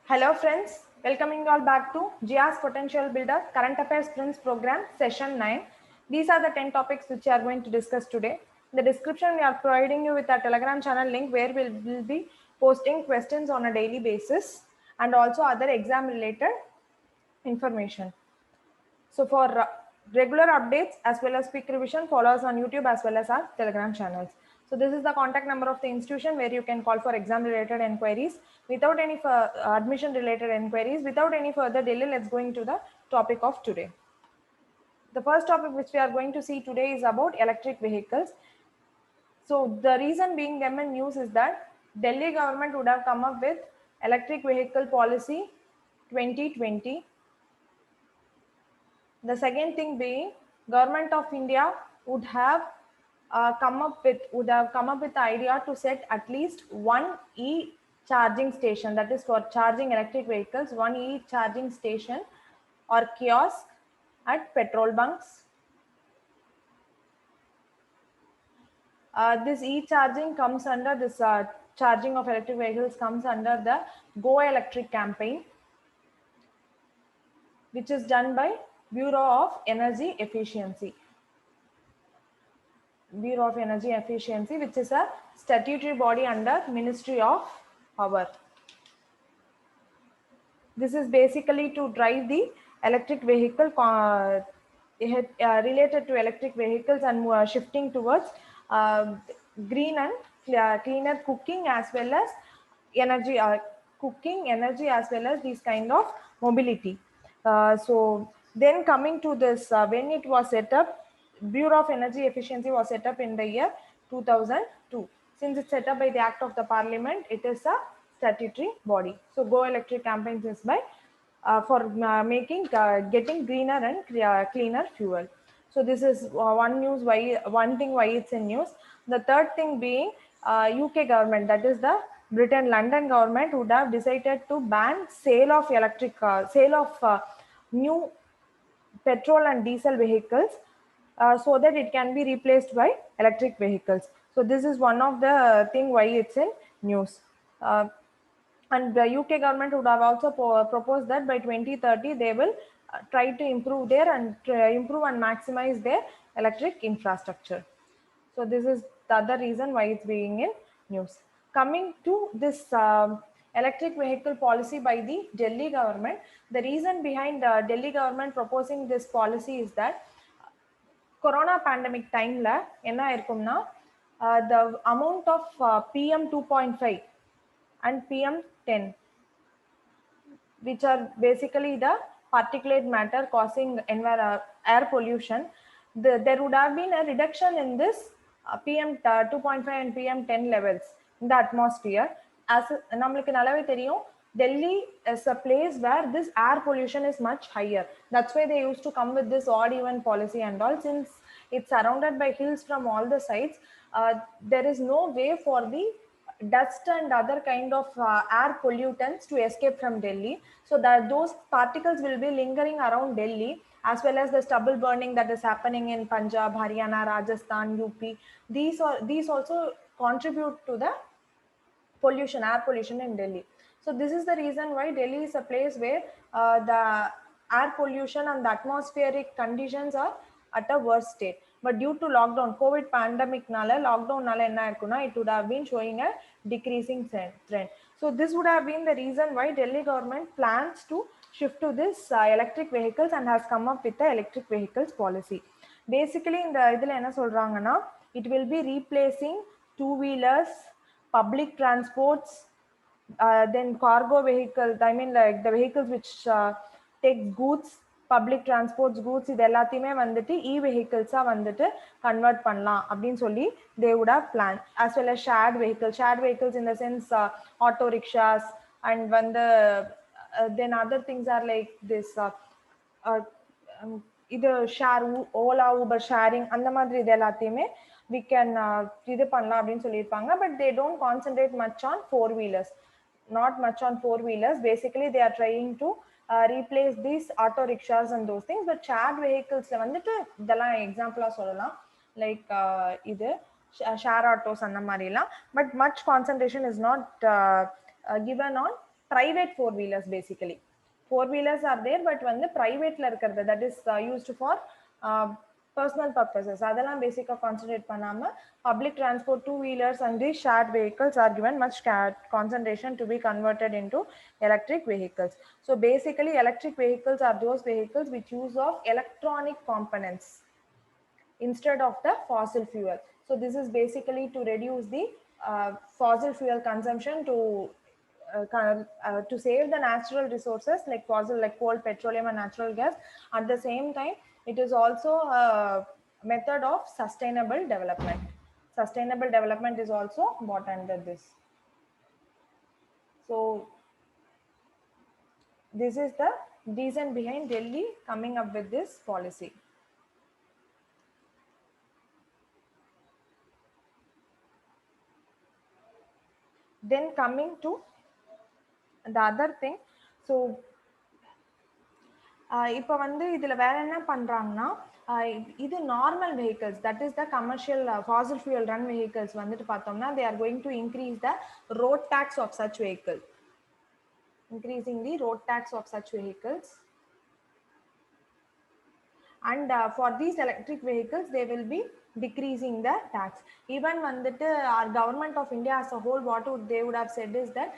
Hello friends, welcoming you all back to GIA's Potential Builder Current Affairs Prince Program Session 9. These are the 10 topics which we are going to discuss today. In the description, we are providing you with a Telegram channel link where we will be posting questions on a daily basis and also other exam related information. So for regular updates as well as quick revision, follow us on YouTube as well as our Telegram channels. So this is the contact number of the institution where you can call for exam related enquiries without any admission related enquiries. Without any further delay, let's go into the topic of today. The first topic which we are going to see today is about electric vehicles. So the reason being MN news is that Delhi government would have come up with electric vehicle policy 2020. The second thing being, Government of India would have come up with the idea to set at least one e-charging station, that is for charging electric vehicles, one e-charging station or kiosk at petrol bunks. This e-charging comes under this charging of electric vehicles comes under the Go Electric campaign, which is done by Bureau of Energy Efficiency. Bureau of Energy Efficiency, which is a statutory body under Ministry of Power. This is basically to drive the electric vehicle related to electric vehicles and shifting towards green and cleaner cooking as well as energy cooking energy as well as these kind of mobility. So then coming to this, when it was set up, Bureau of Energy Efficiency was set up in the year 2002. Since it's set up by the Act of the Parliament, it is a statutory body. So Go Electric campaigns is by for getting greener and cleaner fuel. So this is one thing why it's in news. The third thing being UK government, that is the London government would have decided to ban sale of new petrol and diesel vehicles so that it can be replaced by electric vehicles. So this is one of the thing why it's in news. And the UK government would have also proposed that by 2030 they will try to improve and maximize their electric infrastructure. So this is the other reason why it's being in news. Coming to this electric vehicle policy by the Delhi government, the reason behind the Delhi government proposing this policy is that Corona pandemic time la enna irukumna the amount of PM 2.5 and PM 10, which are basically the particulate matter causing air pollution, there would have been a reduction in this PM 2.5 and PM 10 levels in the atmosphere. As namukku nallave theriyum, Delhi is a place where this air pollution is much higher. That's why they used to come with this odd even policy and all. Since it's surrounded by hills from all the sides, there is no way for the dust and other kind of air pollutants to escape from Delhi, so that those particles will be lingering around Delhi, as well as the stubble burning that is happening in Punjab, Haryana, Rajasthan, UP. These also contribute to the air pollution in Delhi. So this is the reason why Delhi is a place where the air pollution and the atmospheric conditions are at a worst state. But due to lockdown, COVID pandemic it would have been showing a decreasing trend. So this would have been the reason why Delhi government plans to shift to this electric vehicles and has come up with the electric vehicles policy. Basically, in the it will be replacing two-wheelers, public transports, then cargo vehicles, I mean like the vehicles which take goods, public transports goods, இது எல்லாத்தையுமே வந்துட்டு e-vehicles-ஆ வந்துட்டு convert பண்ணலாம் அப்படின்னு சொல்லி they would have planned, as well as shared vehicles in the sense auto rickshaws, and வந்து then other things are like this இது share Ola Uber sharing அந்த மாதிரி இது எல்லாத்தையுமே we can இது பண்ணலாம் அப்படின்னு சொல்லியிருப்பாங்க. But they don't concentrate much on four-wheelers, not much on four-wheelers. Basically they are trying to replace these auto rickshaws and those things. But shared vehiclesல வந்துட்டு இதெல்லாம் எக்ஸாம்பிளா சொல்லலாம், லைக் இது ஷேர் ஆட்டோஸ் அந்த மாதிரிலாம். But much concentration is not given on private four wheelers. Basically four wheelers are there, but when the private la irukkiradhu, that is used for personal purposes, adala basic concentrate panama. Public transport two wheelers and the shared vehicles are given much concentration to be converted into electric vehicles. So basically electric vehicles are those vehicles which use of electronic components instead of the fossil fuel. So this is basically to reduce the fossil fuel consumption, to save the natural resources like fossil, like coal, petroleum and natural gas. At the same time, it is also a method of sustainable development. Sustainable development is also brought under this. So this is the reason behind Delhi coming up with this policy. Then coming to the other thing, so இப்போ வந்து இதில் வேற என்ன பண்ணுறாங்கன்னா, இது normal vehicles, that is the commercial fossil fuel run vehicles வந்துட்டு பார்த்தோம்னா, they are going to increase the road tax of such vehicle, increasing the road tax of such vehicles. And for these electric vehicles they will be decreasing the tax. Even vandittu our government of India as a whole, what would they would have said is that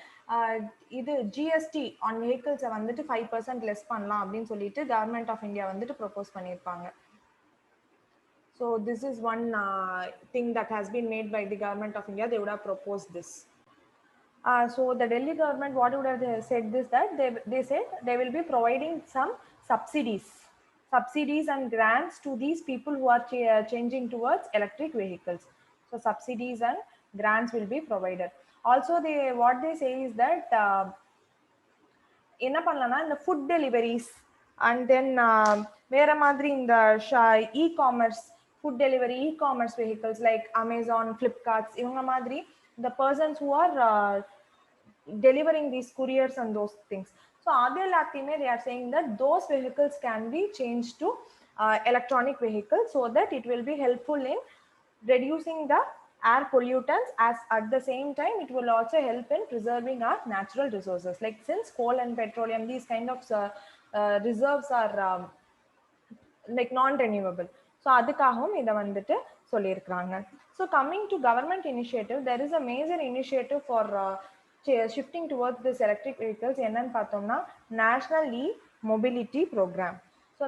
idu GST on vehicles vandittu 5% less pannalam appdin solittu government of India vandittu propose pannirpaanga. So this is one thing that has been made by the government of India. They would have proposed this. So the Delhi government, what would have said this, that they said they will be providing some subsidies and grants to these people who are changing towards electric vehicles. So subsidies and grants will be provided. Also what they say is that என்ன பண்ணலாம்னா இந்த food deliveries and then வேற மாதிரி இந்த ecommerce, food delivery ecommerce vehicles like Amazon, Flipkarts, இவங்க மாதிரி the persons who are delivering these couriers and those things. So they are saying that those vehicles can be changed to electronic vehicles, so that it will be helpful in reducing the air pollutants, as at the same time it will also help in preserving our natural resources, like since coal and petroleum, these kind of reserves are like non-renewable. So adukagavum idha vandittu sollirukkranga. So coming to government initiative, there is a major initiative for shifting towards this electric vehicles. Enna pathomna National E-Mobility Program. So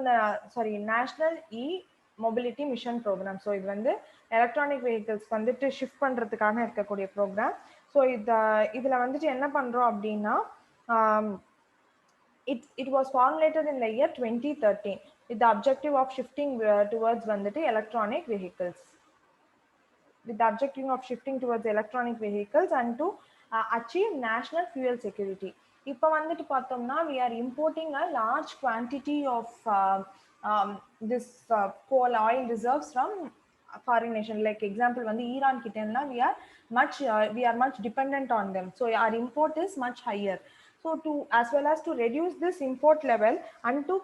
National E-Mobility Mission Program. So இது வந்து electronic vehicles வந்துட்டு shift பண்ணுறதுக்காக இருக்கக்கூடிய program. So இதில் வந்துட்டு என்ன பண்ணுறோம் அப்படின்னா, it was formulated in the year 2013 with the objective of shifting towards vandittu electronic vehicles, with the objective of shifting towards electronic vehicles and to achieve national fuel security. இப்போ வந்துட்டு பார்த்தோம்னா we are importing a large quantity of this coal oil reserves from foreign nation. Like example வந்து Iran கிட்டனா we are much dependent on them, so our import is much higher. So to as well as to reduce this import level and to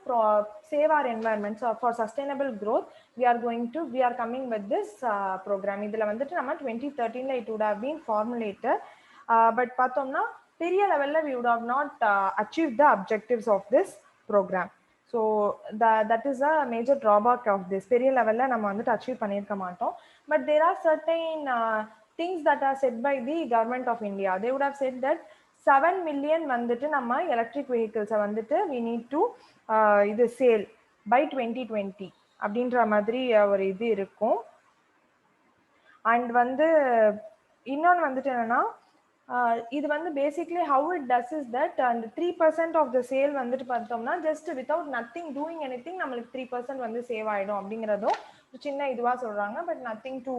save our environment, so for sustainable growth we are coming with this program. idhula vandu nama 2013 la it would have been formulated, but pathomna periya level la we would have not achieved the objectives of this program. So that is a major drawback of this. Periya level la nama vandu achieve pannirka maatom. But there are certain things that are said by the government of India. They would have said that 7 million வந்துட்டு நம்ம electric வெஹிக்கிள்ஸை வந்துட்டு we need to இது sale by 2020 அப்படின்ற மாதிரி ஒரு இது இருக்கும். And வந்து இன்னொன்று வந்துட்டு என்னன்னா, இது வந்து basically how it does is that அந்த 3% of the sale வந்துட்டு பார்த்தோம்னா just without nothing doing anything நம்மளுக்கு 3% வந்து சேவ் ஆகிடும் அப்படிங்கிறதும் சின்ன இதுவாக சொல்கிறாங்க. But nothing to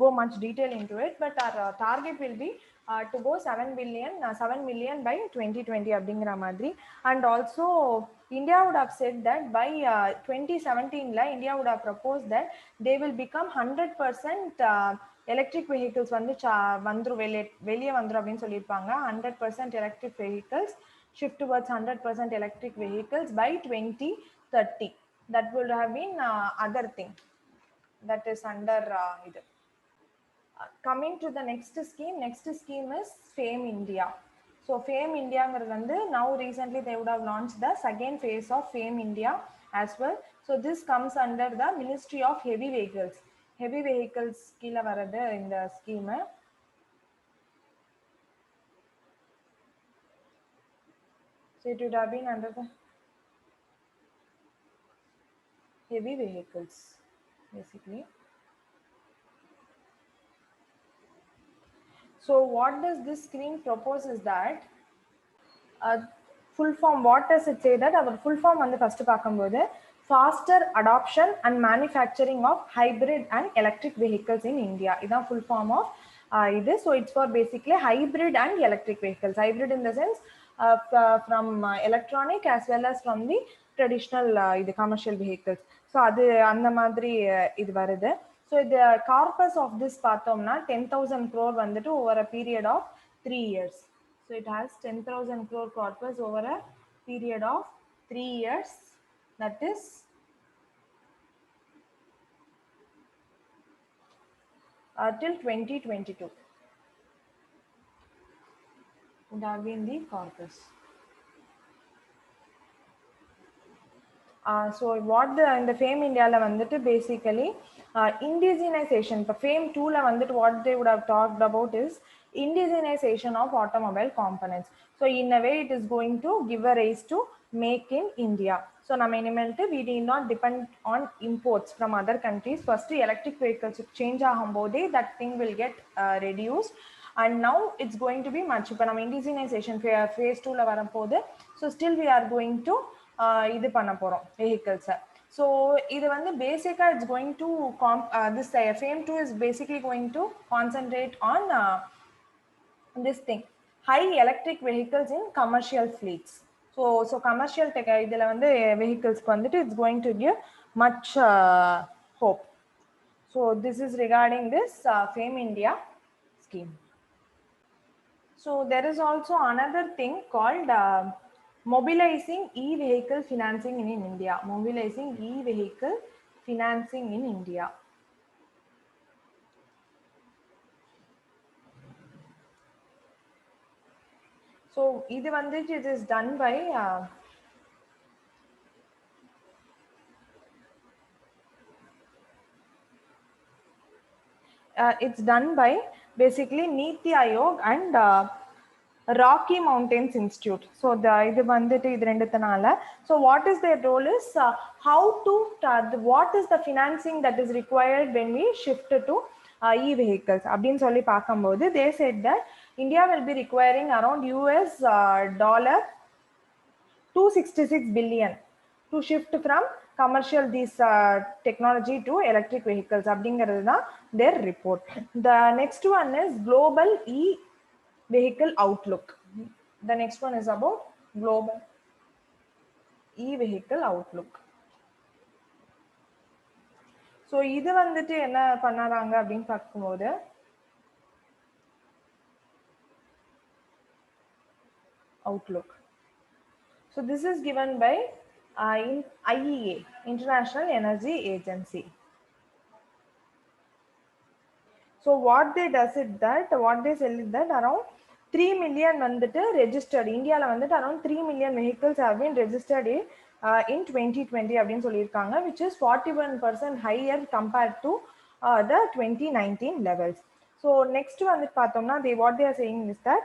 go much detail into it. But our target will be to go 7 million by 2020 அப்படிங்கிற மாதிரி. And also India would have said that by 2017 la India would have proposed that they will become 100% electric vehicles வந்து வெளியே வந்துரும் அப்படின்னு சொல்லியிருப்பாங்க. 100% electric vehicles, shift towards 100% electric vehicles by 2030. That would have been other thing that is under இது. Coming to the next scheme is FAME India. So So FAME India now recently they would have launched the second phase of FAME India as well. So this comes under the Ministry of Heavy Vehicles. Heavy vehicles கீழ வரது இந்த scheme. So it would have been under the heavy vehicles basically. So what does this scheme propose is that full form, what does it say that our full form வந்து first பார்க்கும்போது faster adoption and manufacturing of hybrid and electric vehicles in India. இதான் full form of இது. So it's for basically hybrid and electric vehicles. Hybrid in the sense from electronic as well as from the traditional இது commercial vehicles. So அது அந்த மாதிரி இது வருது. So the corpus of this பார்த்தோம்னா 10,000 crore வந்துட்டு over a period of 3 years. So it has 10,000 crore corpus over a period of 3 years. That is till 2022. Would have been the corpus. So what in the FAME India la vandu basically indigenization. But FAME 2 la vandu what they would have talked about is indigenization of automobile components. So in a way it is going to give a raise to make in India. So we need not depend on imports from other countries. First electric vehicles change ஆகும்போதே that thing will get reduced. And now it's going to be much. இப்போ நம்ம indigenization phase 2 la வரும்போது so still we are going to இது பண்ண போறோம் vehicles. So இது வந்து பேசிக்கா it's going to this FAME 2 is basically going to concentrate on this thing, high electric vehicles in commercial fleets. So commercial இதுல வந்து vehicles வந்துட்டு it's going to give much hope. So this is regarding this FAME India scheme. So there is also another thing called mobilizing e-vehicle financing in India. Mobilizing e-vehicle financing in India. So இது வந்துட்டு it is done by it's done by basically Niti Aayog and Rocky Mountains Institute. So the இது வந்துட்டு இது ரெண்டுத்தனால. So what is their role is how to what is the financing that is required when we shift to e-vehicles அப்படின்னு சொல்லி பார்க்கும்போது they said that India will be requiring around US dollar 266 billion to shift from commercial this technology to electric vehicles. அப்படிங்கிறது தான் their report. The next one is global e-vehicle outlook. The next one is about global e-vehicle outlook. So இது வந்துட்டு என்ன பண்ணறாங்க அப்படின்னு பார்க்கும்போது outlook. So this is given by IEA, International Energy Agency. So what they does it that what they sell it that around 3 million வந்துட்டு registered Indiaல வந்துட்டு around 3 million vehicles have been registered in 2020 அப்படின்னு சொல்லியிருக்காங்க, which is 41% higher compared to the 2019 levels. So next வந்துட்டு பார்த்தோம்னா what they are saying is that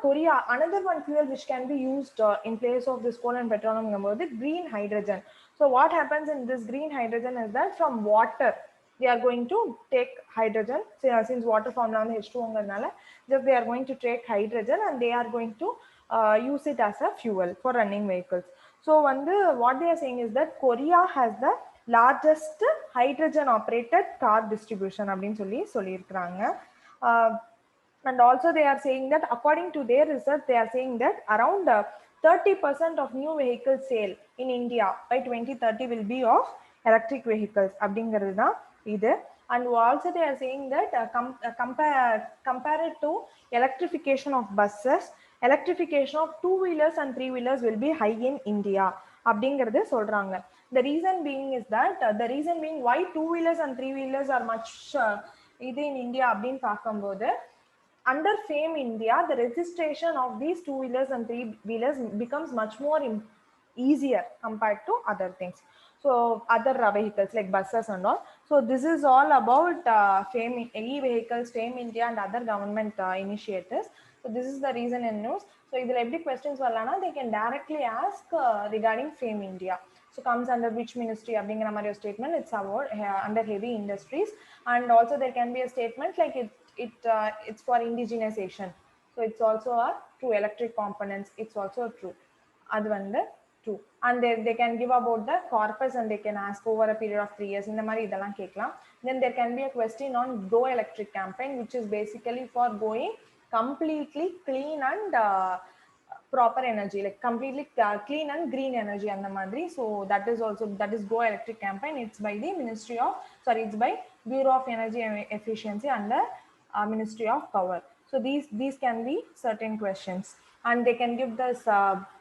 Korea, another one fuel which can be used in place of this coal and petroleum is green hydrogen. So what happens in this green hydrogen is that from water they are going to take hydrogen, since water formula on H2O just they are going to take hydrogen and they are going to use it as a fuel for running vehicles. So what they are saying is that Korea has the largest hydrogen operated car distribution அப்படின்னு சொல்லியிருக்கிறாங்க. And also they are saying that according to their research they are saying that around 30% of new vehicle sale in India by 2030 will be of electric vehicles அப்படிங்கிறது தான் இது. And also they are saying that compared to electrification of buses, electrification of two-wheelers and three-wheelers will be high in India அப்படிங்கிறது சொல்றாங்க. The reason being is that the reason being why two-wheelers and three-wheelers are much இது in India அப்படின்னு பார்க்கும்போது under FAME India, the registration of these two-wheelers and three-wheelers becomes much more easier compared to other things. So other vehicles like buses and all. So this is all about FAME, e-vehicles, FAME India and other government initiatives. So this is the reason in news. So if there questions varlana, they can directly ask regarding FAME India. So comes under which ministry அப்படிங்கிற மாதிரி ஒரு statement. It's about under heavy industries, and also there can be a statement like it's for indigenization. So it's also a true electric components. It's also true. அது வந்து true. And they can give about the corpus and they can ask over a period of 3 years. இந்த மாதிரி இதெல்லாம் கேட்கலாம். Then there can be a question on Go Electric campaign, which is basically for going completely clean and proper energy, like completely clean and green energy and the madri. So that is also, that is Go Electric campaign. It's by the Ministry of, sorry, it's by Bureau of Energy Efficiency under Ministry of Power. So these can be certain questions, and they can give the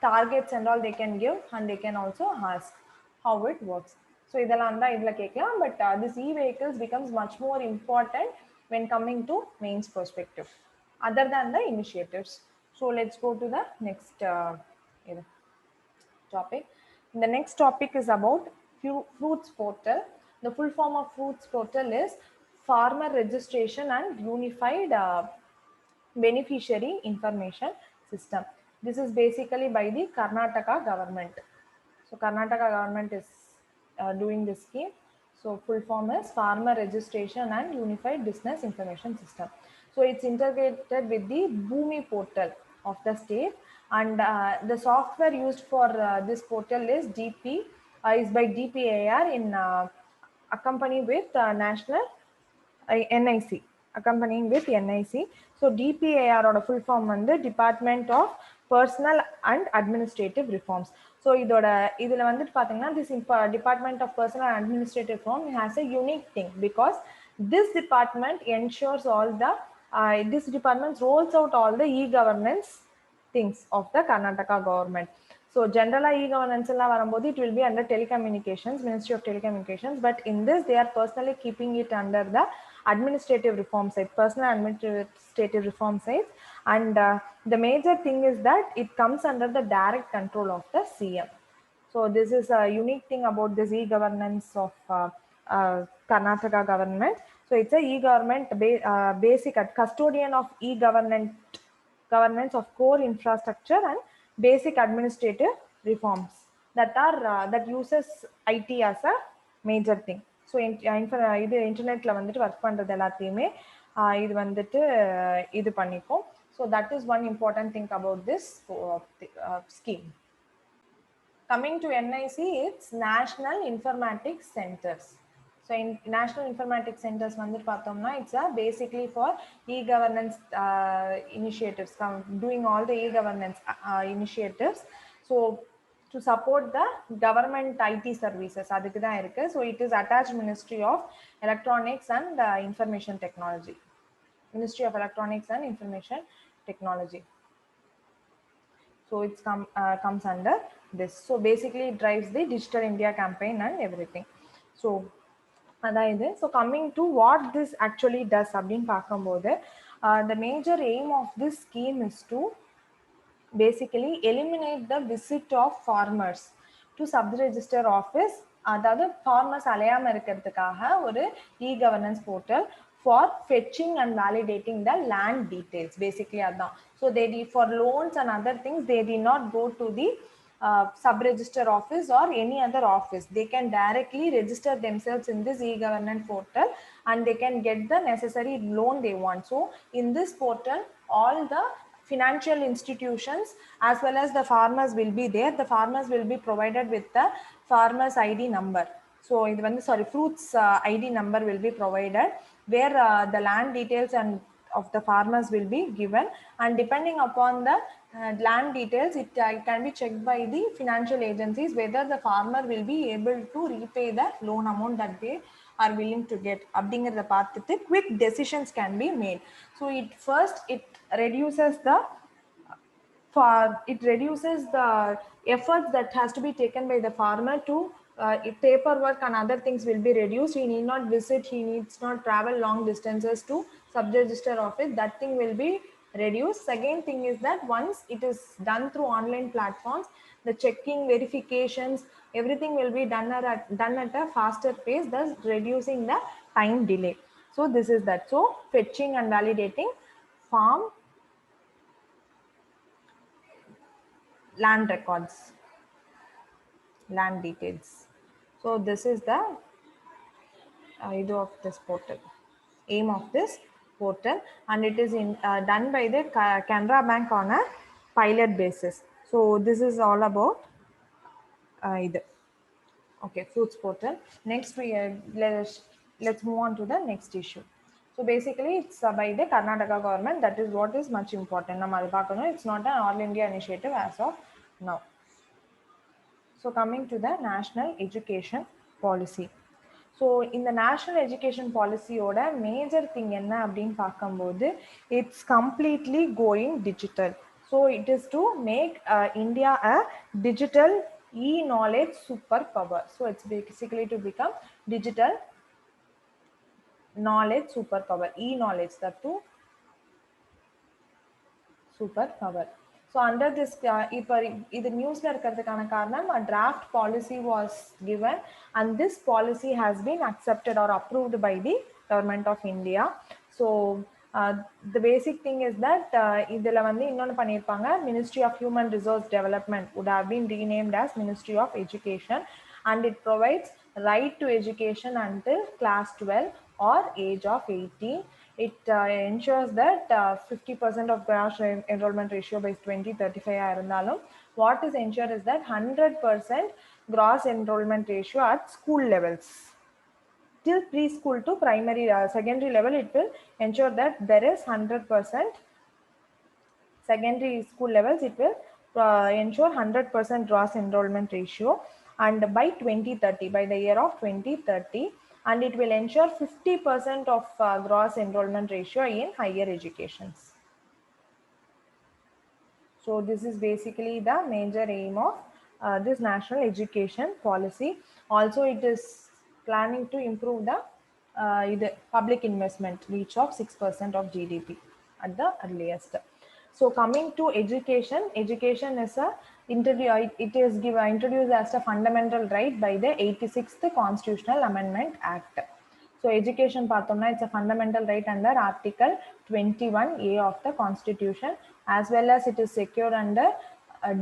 targets and all they can give, and they can also ask how it works. So idella kekkalam, but this e-vehicles becomes much more important when coming to mains perspective other than the initiatives. So let's go to the next topic. The next topic is about Fruits Portal. The full form of Fruits Portal is Farmer Registration and Unified Beneficiary Information System. This is basically by the Karnataka government. So Karnataka government is doing this scheme. So full form is Farmer Registration and Unified Business Information System. So it's integrated with the Bhoomi portal of the state, and the software used for this portal is is by DPAR in accompanied with National NIC, accompanying with NIC. So DPAR or full form on the Department of Personal and Administrative Reforms. So idula vandu pathina, this Department of Personal and Administrative Reform has a unique thing, because this department ensures all the this department rolls out all the e-governance things of the Karnataka government. So general e-governance it will be under telecommunications, Ministry of Telecommunications, but in this they are personally keeping it under the administrative reform side, personal administrative reform side. And the major thing is that it comes under the direct control of the CM. So this is a unique thing about this e-governance of Karnataka government. So it's a e-government basic custodian of governance of core infrastructure and basic administrative reforms that are that uses IT as a major thing. So இது இன்டர்நெட்ல வந்துட்டு work பண்றது எல்லாத்தையுமே இது வந்துட்டு இது பண்ணிக்கும். So that is one important thing about this scheme. Coming to NIC, it's National Informatics Centers. So in National Informatics Centers வந்துட்டு பார்த்தோம்னா it's basically for e-governance initiatives, doing all the e-governance initiatives. So to support the government IT services, அதுக்கு தான் இருக்கு. So it is attached Ministry of Electronics and Information Technology. Ministry of Electronics and Information Technology. So it comes under this. So basically it drives the Digital India campaign and everything. So coming to what this actually does அப்படின்னு பார்க்கும்போது the major aim of this scheme is to basically eliminate the visit of farmers to sub-register office. அதாவது farmers அலையாம இருக்கிறதுக்காக ஒரு e-governance portal for fetching and validating the land details. Basically adan. So they did for loans and other things, they did not go to the sub-register office or any other office. They can directly register themselves in this e-governance portal and they can get the necessary loan they want. So in this portal, all the financial institutions as well as the farmers will be there. The farmers will be provided with the farmers ID number. So fruits ID number will be provided, where the land details and of the farmers will be given, and depending upon the land details, it can be checked by the financial agencies whether the farmer will be able to repay the loan amount that they are willing to get. அப்படிங்கறத பார்த்துட்டு quick decisions can be made. So it reduces the efforts that has to be taken by the farmer to paperwork and other things will be reduced. He need not visit, he needs not travel long distances to sub-register office, that thing will be reduced. Second thing is that once it is done through online platforms, the checking, verifications, everything will be done at a faster pace, thus reducing the time delay. So this is that. So fetching and validating farm land records, land details. So this is the idea of this portal, aim of this portal, and it is done by the Canara Bank on a pilot basis. So this is all about either. Okay, fruits portal. Next, let's move on to the next issue. So basically, it's by the Karnataka government. That is what is much important. It's not an all India initiative as of now. So coming to the national education policy. So in the national education policy oda major thing enna appdin paakumbodhu, it's completely going digital. So it is to make India a digital e-knowledge superpower. So it's basically to become digital knowledge superpower, e-knowledge, that too superpower. So under this, the newsல இருக்கிறதுக்கான காரணம், a draft policy was given and this policy has been accepted or approved by the government of India. So the basic thing is that இதுல வந்து இன்னொன்னு பண்ணிருப்பாங்க, Ministry of Human Resource Development would have been renamed as Ministry of Education, and it provides right to education until class 12 or age of 18. It ensures that 50% of gross enrollment ratio by 2035. What is ensured is that 100% gross enrollment ratio at school levels. Till preschool to primary, secondary level, it will ensure that there is 100%. Secondary school levels, it will ensure 100% gross enrollment ratio, and by 2030, by the year of 2030, and it will ensure 50% of gross enrollment ratio in higher educations. So this is basically the major aim of this national education policy. Also, it is planning to improve the public investment reach of 6% of GDP at the earliest. So coming to education, education is it is introduced as a fundamental right by the 86th Constitutional Amendment Act. So education பார்த்தோம்னா, it's a fundamental right under Article 21A of the Constitution, as well as it is secured under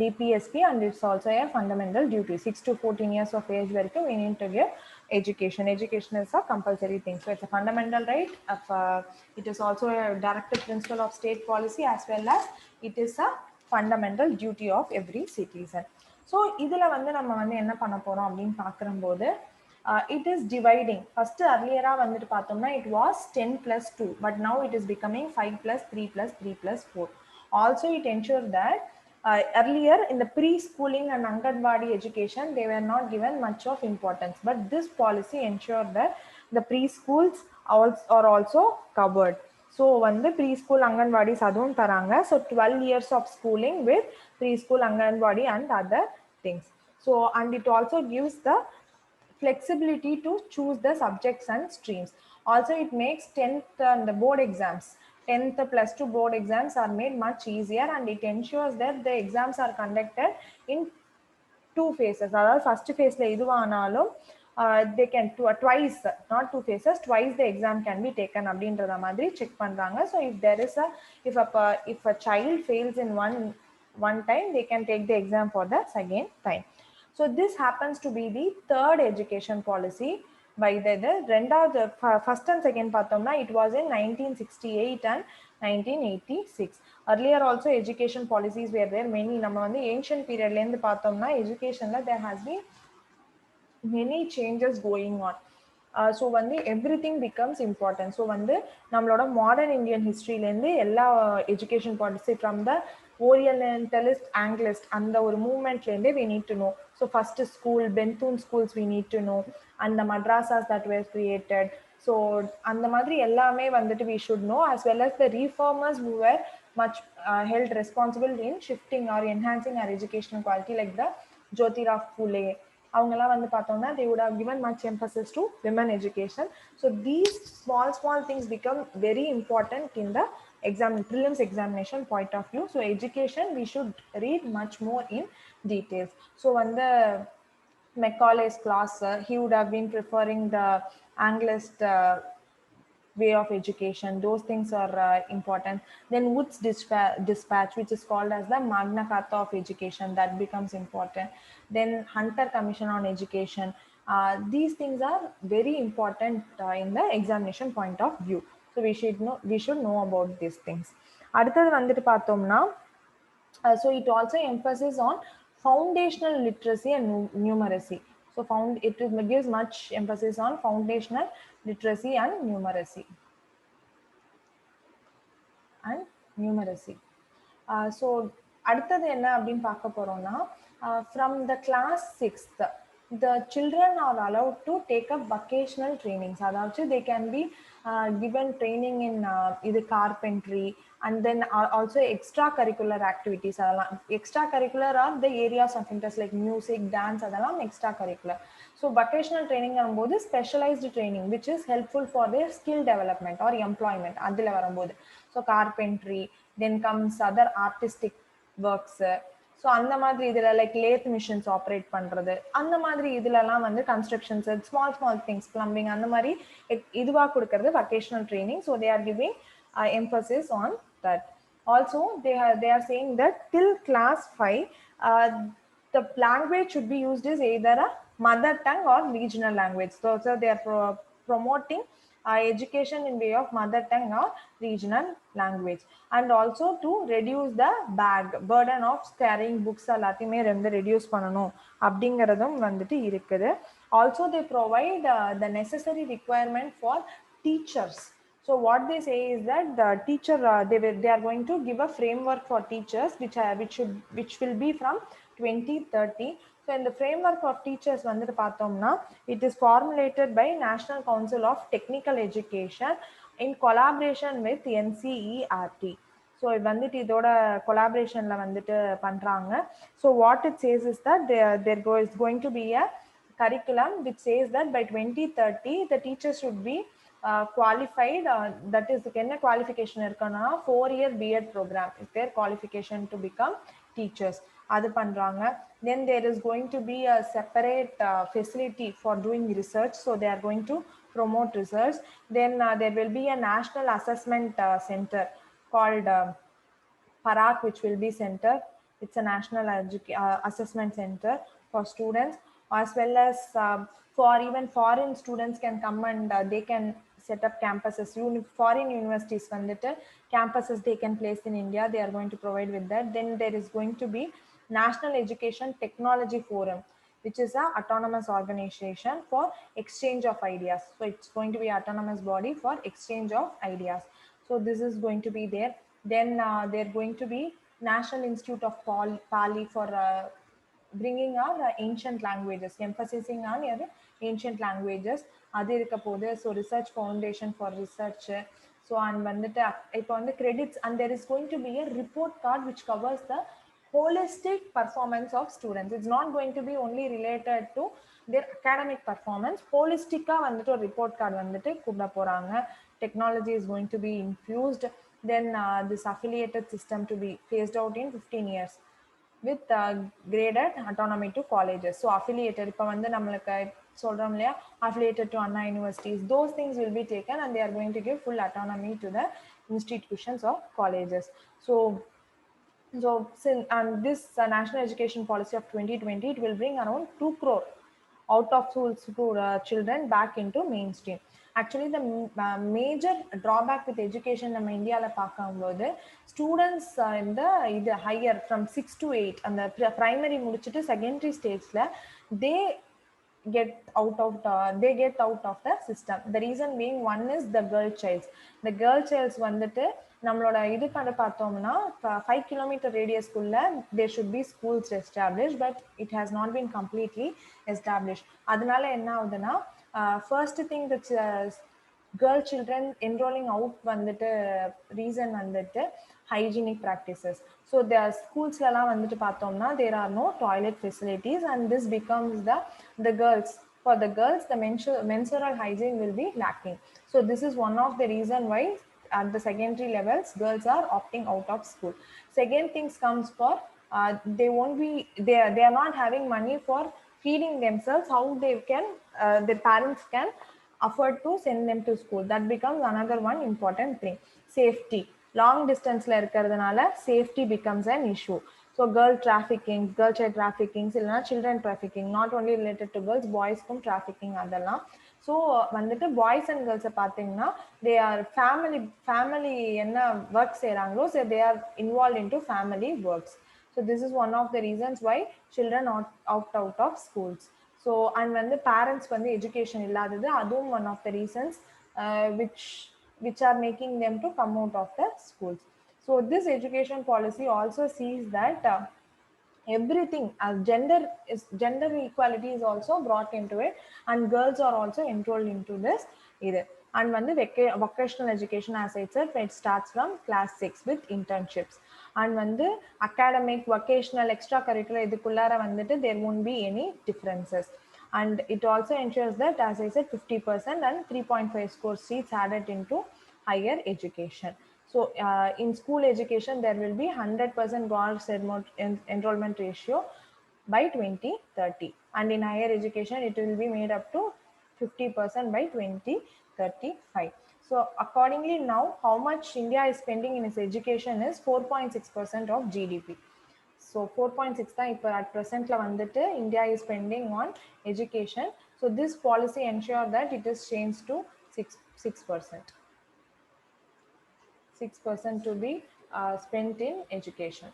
DPSP, and it's also a fundamental duty. 6 to 14 years of age வரைக்கும் we need to give education. Education is a compulsory thing. So it's a fundamental right. It is also a directive principle of state policy, as well as it is a fundamental duty of every citizen. So இதுல வந்து நம்ம வந்து என்ன பண்ண போறோம் அப்படின்னு பார்க்கும்போது, it is dividing. First earlier வந்துட்டு பார்த்தோம்னா it was 10 plus 2, but now it is becoming 5 plus 3 plus 3 plus 4. Also it ensures that earlier in the preschooling and Anganwadi education, they were not given much of importance, but this policy ensured that the preschools are also covered. So வந்து preschool Anganwadi அதுவும் தராங்க. So 12 years of schooling with preschool Anganwadi and other things. So and it also gives the flexibility to choose the subjects and streams. Also, it makes 10th and the board exams, 10th plus 2 board exams are made much easier, and it ensures that the exams are conducted in 2 phases. That first phase le iduvaanalum they can twice, not 2 phases, twice the exam can be taken அப்படின்றத மாதிரி check பண்றாங்க. So if there is if a child fails in one time, they can take the exam for the second time. So this happens to be the third education policy by the first and second பார்த்தோம்னா it was in 1968 and 1986. Earlier also education policies were there. Many நம்ம வந்து ancient period ல இருந்து பார்த்தோம்னா educationல there has been many changes going on. So வந்து everything becomes important. So வந்து நம்மளோட modern Indian historyல இருந்து எல்லா education policy from the Orientalist, Anglist, அந்த ஒரு movementல இருந்து we need to know. So first school, Benthoon schools we need to know, and the madrasas that were created. So அந்த மாதிரி எல்லாமே வந்துட்டு we should know, as well as the reformers who were much held responsible in shifting or enhancing our educational quality, like the Jyotirao Phule, அவங்கெல்லாம் வந்து பார்த்தோம்னா they would have given much emphasis to women education. So these small things become very important in the prelims examination point of view. So education we should read much more in details. So when the Macaulay's class, he would have been preferring the Anglist way of education. Those things are important. Then Wood's dispatch, which is called as the Magna Carta of education, that becomes important. Then Hunter Commission on Education. These things are very important in the examination point of view. So we should know about these things. அடுத்தது வந்துட்டு பார்த்தோம்னா so it also emphasizes on foundational literacy and numeracy. So it gives much emphasis on foundational literacy and numeracy. So அடுத்தது என்ன அப்படின்னு பார்க்க போறோம்னா from the class 6th the children are allowed to take up vocational trainings. அதாவது they can be given training in இது carpentry and then also extracurricular activities. அதெல்லாம் extracurricular are the areas of interest like music, dance, அதெல்லாம் extracurricular. So vocational training வரும்போது specialized training which is helpful for their skill development or employment அதுல வரும்போது. So carpentry, then comes other artistic works. So அந்த மாதிரி இதில் like lathe machines operate பண்ணுறது அந்த மாதிரி இதுலலாம் வந்து கன்ஸ்ட்ரக்ஷன்ஸ் ஸ்மால் திங்ஸ் பிளம்பிங் அந்த மாதிரி இதுவாக கொடுக்கறது vocational training. So they are giving emphasis on that. Also they are saying that till class 5 the language should be used as either a mother tongue or regional language. So they are promoting education in way of mother tongue or regional language, and also to reduce the burden of carrying books எல்லாத்தையுமே வந்து reduce பண்ணணும் அப்படிங்கிறதும் வந்துட்டு இருக்குது. Also they provide the necessary requirement for teachers. So what they say is that the teacher they are going to give a framework for teachers which will be from 2030. So in the framework of teachers வந்துட்டு பார்த்தோம்னா it is formulated by National Council of Technical Education in collaboration with NCERT. So வந்துட்டு இதோட கொலாபரேஷனில் வந்துட்டு பண்ணுறாங்க. So what it says is that there is going to be a curriculum which says that by 2030 the teachers should be qualified. That is என்ன qualification இருக்குன்னா 4-year B.Ed program is their qualification to become teachers. அது பண்றாங்க. Then there is going to be a separate facility for doing research. So they are going to promote research. Then there will be a national assessment center called Parak, which will be center. It's a national assessment center for students, as well as for even foreign students can come and they can set up campuses. Foreign universities வந்துட்டு campuses they can place in India. They are going to provide with that. Then there is going to be National Education Technology Forum, which is a autonomous organization for exchange of ideas. So it's going to be autonomous body for exchange of ideas. So this is going to be there. Then they're going to be National Institute of Pali for bringing on ancient languages, emphasizing on ancient languages. அது இருக்க போது. So research foundation for research. So and வந்துட்டு இப்போ வந்து credits and there is going to be a report card which covers the holistic performance of students. It's not going to be only related to their academic performance. Holistically வந்துட்டு ஒரு report card வந்துட்டு கூப்பிட போறாங்க. Technology is going to be infused. Then this affiliated system to be phased out in 15 years with graded autonomy to colleges. So affiliated இப்போ வந்து நம்மளுக்கு சொல்றோம் இல்லையா affiliated to Anna universities, those things will be taken and they are going to give full autonomy to the institutions or colleges. So and this national education policy of 2020, it will bring around 2 crore out of school children back into mainstream. Actually the major drawback with education நம்ம இந்தியால பார்க்கும்போது students இந்த இது higher from 6 to 8 அந்த primary முடிச்சுட்டு secondary ஸ்டேஜ்ல they get out of the system. The reason being, one is the girl childs வந்துட்டு நம்மளோட இது பண்ண பார்த்தோம்னா 5 kilometer radius குள்ள there should be schools established, but it has not been completely established. அதனால என்ன ஆகுதுன்னா first thing that girl children enrolling out வந்துட்டு reason வந்துட்டு hygienic practices. So their schools la vandu paathomna there are no toilet facilities, and this becomes the girls, for the girls the menstrual hygiene will be lacking. So this is one of the reason why at the secondary levels girls are opting out of school. Second things comes for they won't be they are not having money for feeding themselves. How they can their parents can afford to send them to school? That becomes another one important thing. Safety, long distance la irukradanaala safety becomes an issue. So girl trafficking, girl child trafficking, இல்லைனா children trafficking, not only related to girls, boys க்கும் trafficking அதெல்லாம். So வந்துட்டு boys and கேர்ள்ஸை பார்த்தீங்கன்னா they are family என்ன work செய்கிறாங்களோ, so they are involve into family works. So this is one of the reasons why children out of schools. So and வந்து parents வந்து education இல்லாதது, அதுவும் one of the reasons which are making them to come out of the schools. So this education policy also sees that everything as gender equality is also brought into it, and girls are also enrolled into this either. And when the vocational education, as I said, it starts from class 6 with internships. And when the academic, vocational, extracurricular idukullara vandittu there won't be any differences. And it also ensures that, as I said, 50% and 3.5 score seats added into higher education. So in school education, there will be 100% girls enrollment ratio by 2030. And in higher education, it will be made up to 50% by 2035. So accordingly, now how much India is spending in its education is 4.6% of GDP. So 4.6 தான் இப்போ at presentல வந்துட்டு India is spending on education. So this policy ensure that it is changed to 6%. 6% to be spent in education.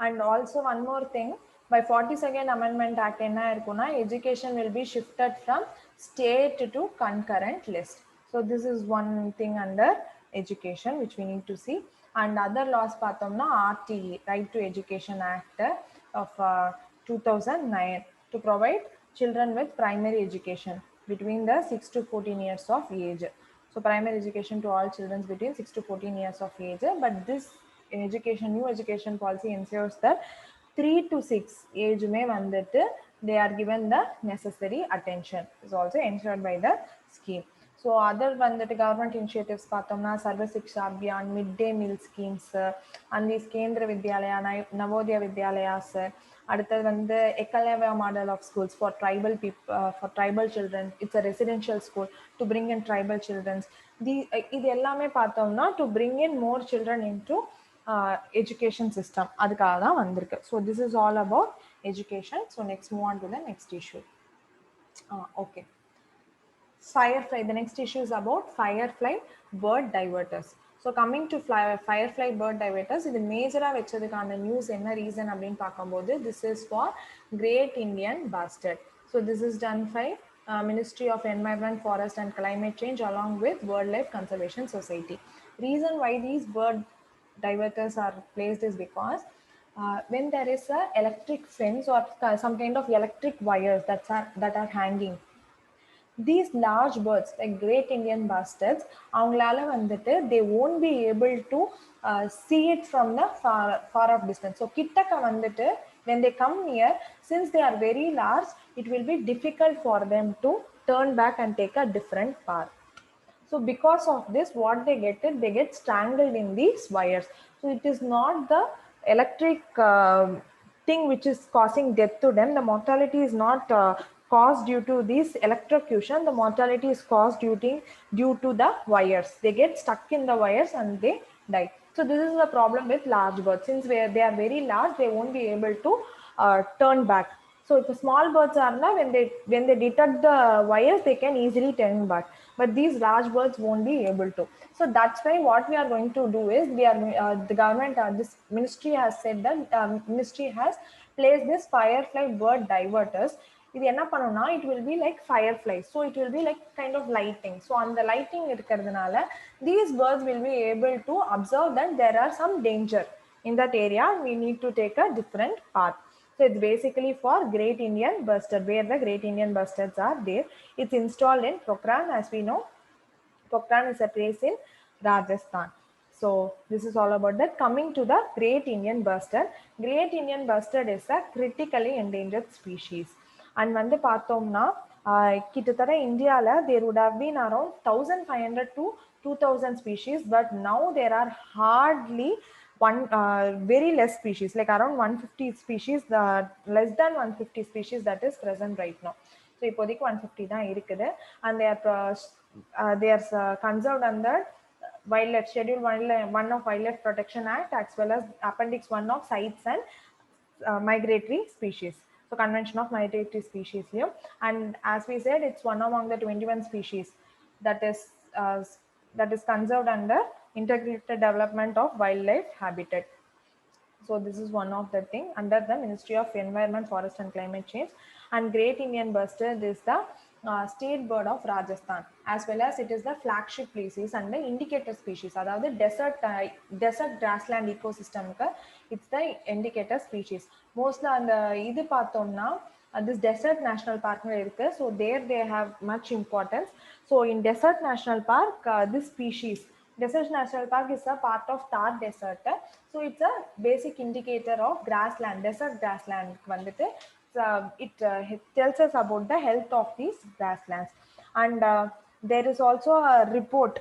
And also one more thing, by 42nd Amendment Act enna irukuna, education will be shifted from state to concurrent list. So this is one thing under education which we need to see. And other laws paathomna RTE, Right to Education Act of 2009, to provide children with primary education between the 6 to 14 years of age. So primary education to all children between 6 to 14 years of age. But this new education policy ensures that 3 to 6 age may vandittu they are given the necessary attention. Is also ensured by the scheme. So other vandittu government initiatives paathomna Sarva Shiksha Abhiyan, midday meal schemes, and these Kendra Vidyalaya, Navodaya Vidyalayas, அடுத்தது வந்து Eklavya model of schools for tribal people, for tribal children. It's a residential school to bring in tribal children. இது எல்லாமே பார்த்தோம்னா to bring in more children into education system, அதுக்காக தான் வந்திருக்கு. So this is all about education. So next move on to the next issue. Okay, Firefly. The next issue is about Firefly bird diverters. So coming to Firefly bird diverters, இது மேஜரா வச்சதுக்கான news என்ன reason அப்படின்னு பார்க்கும்போது, this is for Great Indian Bustard. So this is done by Ministry of Environment, Forest and Climate Change along with Wildlife Conservation Society. Reason why these bird diverters are placed is because when there is a electric fence or some kind of electric wires that are hanging, these large birds like Great Indian Bustards, avangalaala vandittu they won't be able to see it from the far off distance. So kittaka vandittu when they come near, since they are very large, it will be difficult for them to turn back and take a different path. So because of this, what they get strangled in these wires. So it is not the electric thing which is causing death to them. The mortality is not caused due to this electrocution. The mortality is caused due to the wires. They get stuck in the wires and they die. So this is the problem with large birds. Since they are very large, they won't be able to turn back. So if the small birds are now, when they detect the wires, they can easily turn back. But these large birds won't be able to. So that's why what we are going to do is the government, this ministry has said that ministry has placed this Firefly bird diverters. இது என்ன பண்ணும்னா, it will be like fireflies. So it will be like kind of lighting. So அந்த lighting இருக்கிறதுனால these birds will be able to observe that there are some danger in that area. We need to take a different path. So it's basically for Great Indian Bustard, where the Great Indian Bustards are there. It's installed in Pokhran. As we know, Pokhran is a place in Rajasthan. So So this is all about that. Coming to the Great Indian Bustard. Great Indian Bustard is a critically endangered species. And வந்து பார்த்தோம்னா கிட்டத்தட்ட இந்தியாவில் there would have been around 1500 to 2000 species, but now there are hardly one very less species, like around 150 species, less than 150 species that is present right now. So இப்போதைக்கு 150 தான் இருக்குது, and they are conserved under Wildlife Schedule 1 of Wildlife Protection Act, as well as Appendix 1 of CITES and migratory species. So Convention of Migratory Species here, and as we said, it's one among the 21 species that is conserved under Integrated Development of Wildlife Habitat. So this is one of the thing under the Ministry of Environment, Forest and Climate Change. And Great Indian Bustard is the state bird of Rajasthan, as well as it is the flagship species and the indicator species. That is desert grassland ecosystem, it's the indicator species. Mostly on the this Desert National Park, so there they have much importance. So in Desert National Park, this species, Desert National Park is a part of Thar Desert, so it's a basic indicator of grassland, desert grassland. It tells us about the health of these grasslands. And there is also a report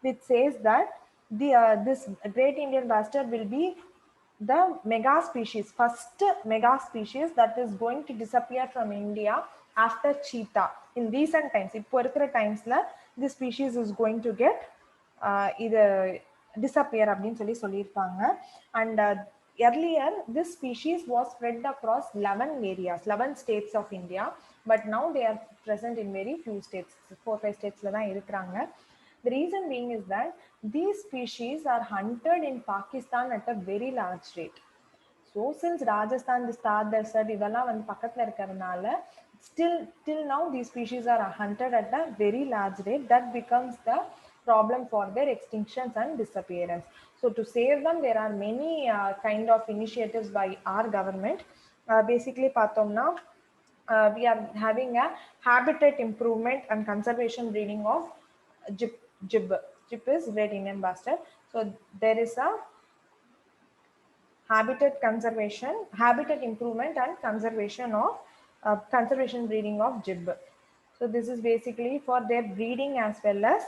which says that this Great Indian Bustard will be the mega species, first mega species that is going to disappear from India after cheetah. In recent times, இப்போ இருக்கிற timesல this species is going to get இது disappear அப்படின்னு சொல்லியிருப்பாங்க. And earlier this species was spread across 11 areas, 11 states of India, but now they are present in very few states, 4-5 states-ல தான் இருக்கிறாங்க. The reason being is that these species are hunted in Pakistan at a very large rate. So since Rajasthan, the Thar Desert, இதெல்லாம் வந்து பக்கத்துல இருக்கிறதுனால till now these species are hunted at a very large rate. That becomes the problem for their extinctions and disappearance. So to save them, there are many kind of initiatives by our government. Basically பார்த்தோம்னா we are having a habitat improvement and conservation breeding of Jib is Great Indian Bustard. So there is a habitat improvement and conservation breeding of Jib. So this is basically for their breeding as well as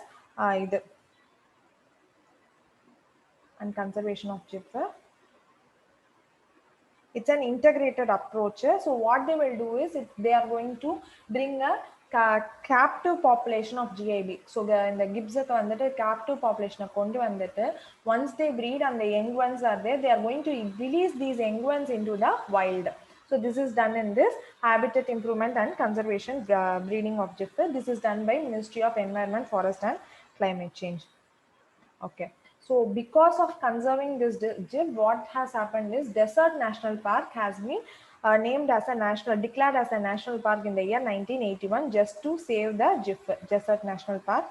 and conservation of Jib. It's an integrated approach. So what they will do is they are going to bring a captive population of GIB. So in the Gibbs captive population once they breed and the young ones are there, they are going to release these young ones into the wild. So this is done in this habitat improvement and conservation breeding objective. This is done by Ministry of Environment, Forest and Climate Change. Okay. So because of conserving this Jib, what has happened is Desert National Park has been declared as a national park in the year 1981 just to save the Desert National Park,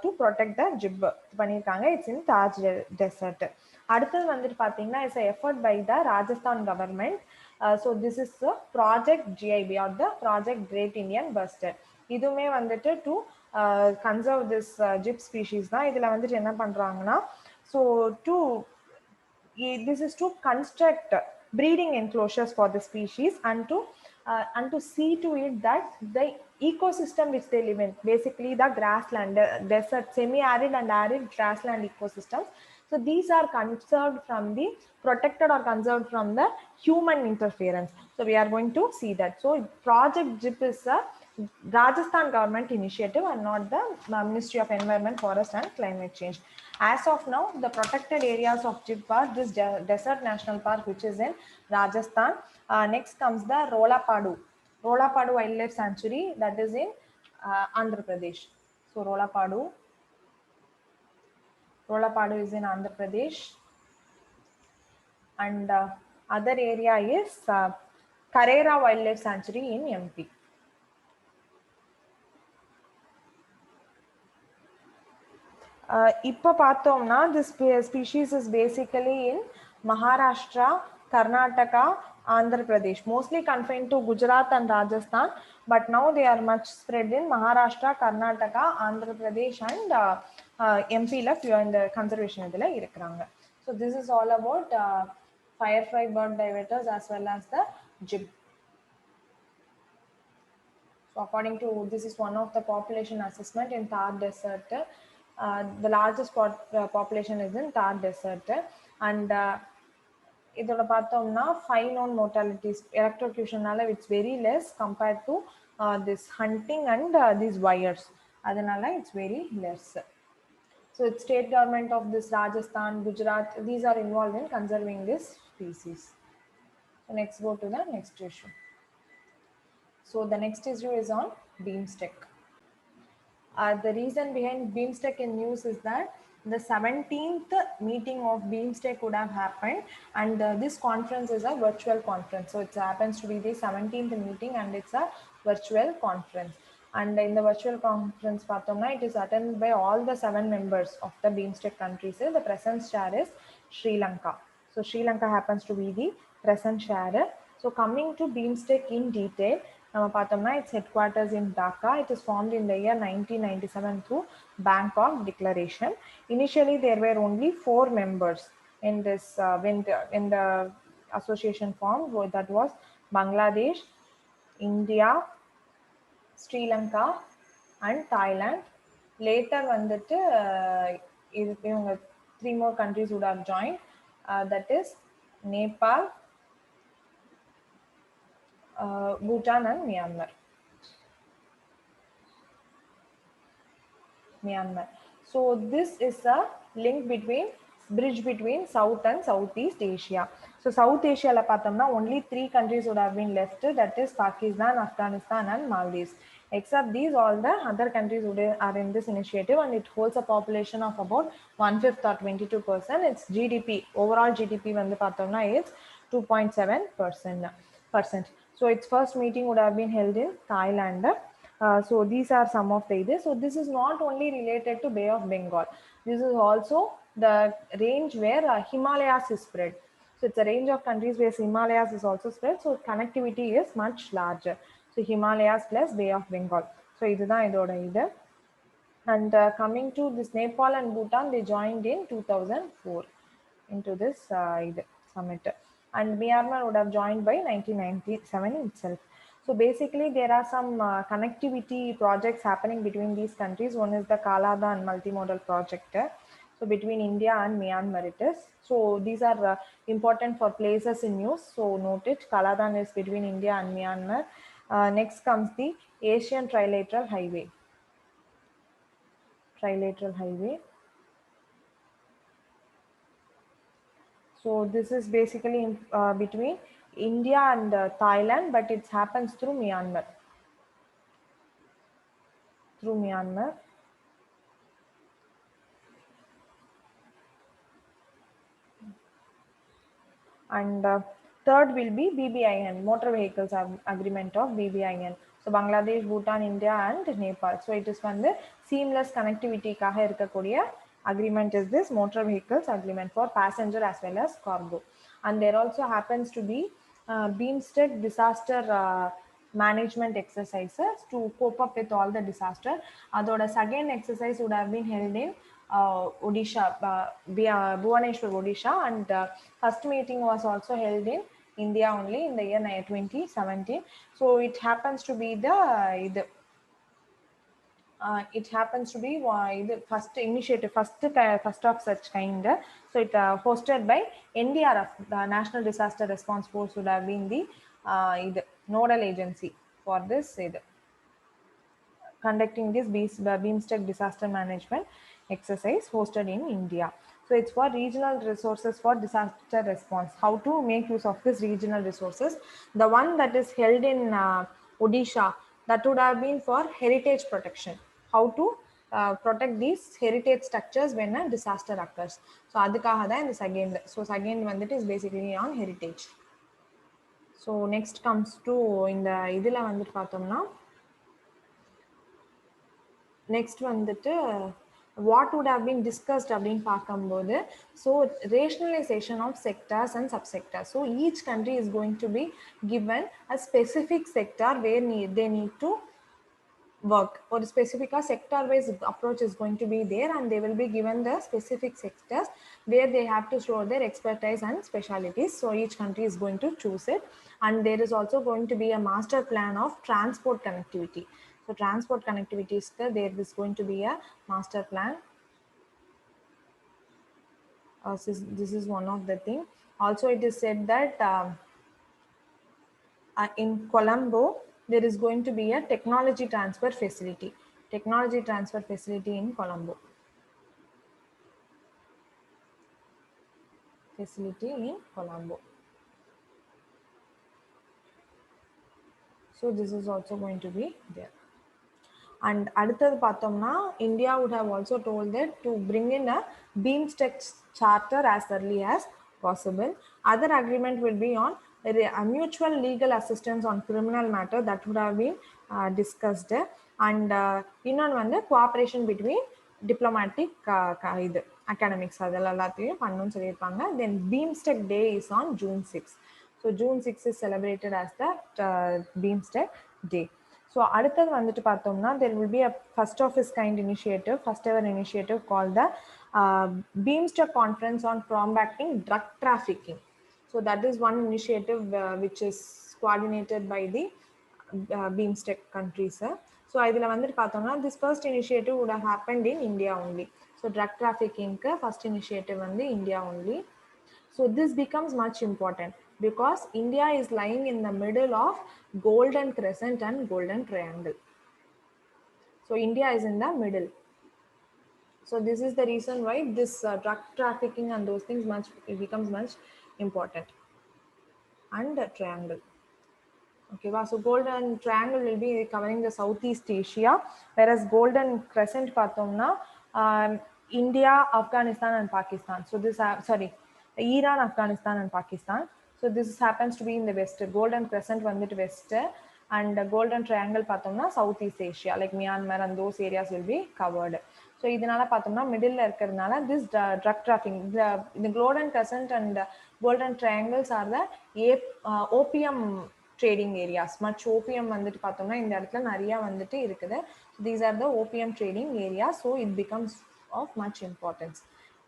to protect the Jib. It's in Thar Desert. அடுத்தது வந்துட்டு பாத்தீங்கன்னா it's an effort by the Rajasthan government. So this is the Project GIB or the Project Great Indian Bustard. இதுமே வந்துட்டு to conserve this Jib species தான். இதுல வந்துட்டு என்ன பண்றாங்கன்னா, so this is to construct breeding enclosures for the species and to see to it that the ecosystem which they live in, basically the grassland, desert, semi-arid and arid grassland ecosystems, so these are conserved from the protected or conserved from the human interference. So we are going to see that. So Project Jib is a Rajasthan government initiative and not the Ministry of Environment, Forest and Climate Change. As of now, the protected areas of Jib are this Desert National Park, which is in Rajasthan. Next comes the Rolapadu Wildlife Sanctuary, that is in Andhra Pradesh. So Rolapadu is in Andhra Pradesh, and other area is Karera Wildlife Sanctuary in MP. இப்போ பார்த்தோம்னா this species is basically in Maharashtra, Karnataka, Andhra Pradesh, mostly confined to Gujarat and Rajasthan, but now they are much spread in Maharashtra, Karnataka, Andhra Pradesh and எம்பியில் இந்த conservation இதில் இருக்கிறாங்க. So this is all about firefly bird diverters as well as the jib. So according to this is one of the population assessment in Thar Desert. The largest population is in Thar Desert, and இதோட பார்த்தோம்னா 5 known mortalities. Electrocutionனால it's very less compared to this hunting and these wires. அதனால it's very less. So it's state government of this Rajasthan, Gujarat, these are involved in conserving this species. So next go to the next issue. So the next issue is on BeamStech. The reason behind BeamStech in news is that the 17th meeting of BeamStech would have happened, and this conference is a virtual conference. So it happens to be the 17th meeting and it's a virtual conference. And in the virtual conference, it is attended by all the 7 members of the BeamStech countries. The presence chair is Sri Lanka. So Sri Lanka happens to be the present chair. So coming to BeamStech in detail, its headquarters in Dhaka. It is formed in the year 1997 through Bangkok Declaration. Initially, there were only 4 members in this when the association formed. That was Bangladesh, India, Sri Lanka, and Thailand. Later, 3 more countries would have joined. That is Nepal, Bhutan, and Myanmar. So this is a bridge between South and Southeast Asia. So South Asia la patamna only 3 countries would have been left, that is Pakistan, Afghanistan, and Maldives. Except these, all the other countries are in this initiative, and it holds a population of about 1/5 or 22%. Its GDP, overall GDP வந்து பார்த்தோம்னா is 2.7%. So its first meeting would have been held in Thailand. So these are some of the ideas. So this is not only related to Bay of Bengal. This is also the range where Himalayas is spread. So it's a range of countries where Himalayas is also spread. So connectivity is much larger. So Himalayas plus Bay of Bengal. So this is the. And coming to this, Nepal and Bhutan, they joined in 2004 into this summit. And Myanmar would have joined by 1997 itself. So basically, there are some connectivity projects happening between these countries. One is the Kaladan multimodal project. So between India and Myanmar it is. So these are important for places in news. So note it, Kaladan is between India and Myanmar. Next comes the Asian Trilateral Highway. So this is basically between India and Thailand, but it happens through Myanmar. And third will be BBIN, Motor Vehicles Agreement of BBIN. So Bangladesh, Bhutan, India, and Nepal. So it is one the seamless connectivity kaha irukkakoodiya agreement is this Motor Vehicles Agreement for passenger as well as cargo. And there also happens to be BeamStech disaster management exercises to cope up with all the disaster. Adoda second exercise would have been held in Odisha, Bhubaneswar, Odisha, and first meeting was also held in India only in the year 2017. So it happens to be the first initiative, first of such kind. So it hosted by NDRF, the National Disaster Response Force would have been the nodal agency for this conducting this BeamStech disaster management exercise hosted in India. So it's for regional resources for disaster response. How to make use of this regional resources. The one that is held in Odisha, that would have been for heritage protection. How to protect these heritage structures when a disaster occurs. So adukkaga da in the second. So second one that is basically on heritage. So next comes to in the idila vandu paathomna. Next வந்துட்டு what would have been discussed அப்படின்னு பார்க்கும்போது, so rationalization of sectors and subsectors. So each country is going to be given a specific sector where they need to work, or specific sector based approach is going to be there, and they will be given the specific sectors where they have to show their expertise and specialities. So each country is going to choose it. And there is also going to be a master plan of transport connectivity. So transport connectivity is there is going to be a master plan. This is one of the thing. Also it is said that in Colombo, there is going to be a technology transfer facility. Technology transfer facility in Colombo. Facility in Colombo. So this is also going to be there. And அடுத்தது பார்த்தோம்னா India would have also told that to bring in a BIMSTEC charter as early as possible. Other agreement will be on a mutual legal assistance on criminal matter that would have been discussed. And இன்னொன்று வந்து cooperation between diplomatic இது academics அதெல்லாம் எல்லாத்தையும் பண்ணணும்னு சொல்லியிருப்பாங்க. Then BIMSTEC day is on June 6th. So June 6th is celebrated as the BIMSTEC day. So அடுத்தது வந்துட்டு பார்த்தோம்னா there will be a first of its kind initiative, first ever initiative called the BIMSTEC conference on combating drug trafficking. So that is one initiative which is coordinated by the BIMSTEC countries. So இதில் வந்துட்டு பார்த்தோம்னா this first initiative would have happened in India only. So drug trafficking first initiative வந்து India only. So this becomes much important because India is lying in the middle of Golden Crescent and Golden Triangle. So India is in the middle. So this is the reason why this drug trafficking and those things it becomes much important. And triangle. Okay, so Golden Triangle will be covering the Southeast Asia, whereas Golden Crescent பார்த்தோம்னா India, Afghanistan and Pakistan. So this Iran, Afghanistan and Pakistan. So this happens to be in the west. Golden Crescent வந்துட்டு west, and Golden Triangle பார்த்தோம்னா Southeast Asia like Myanmar and those areas will be covered. So இதனால பார்த்தோம்னா middle இருக்கிறதுனால this drug trafficking, the Golden Crescent and Golden Triangles are the opium trading areas. Much opium வந்துட்டு பார்த்தோம்னா இந்த இடத்துல நிறைய வந்துட்டு இருக்குது. These are the opium trading areas. So it becomes of much importance.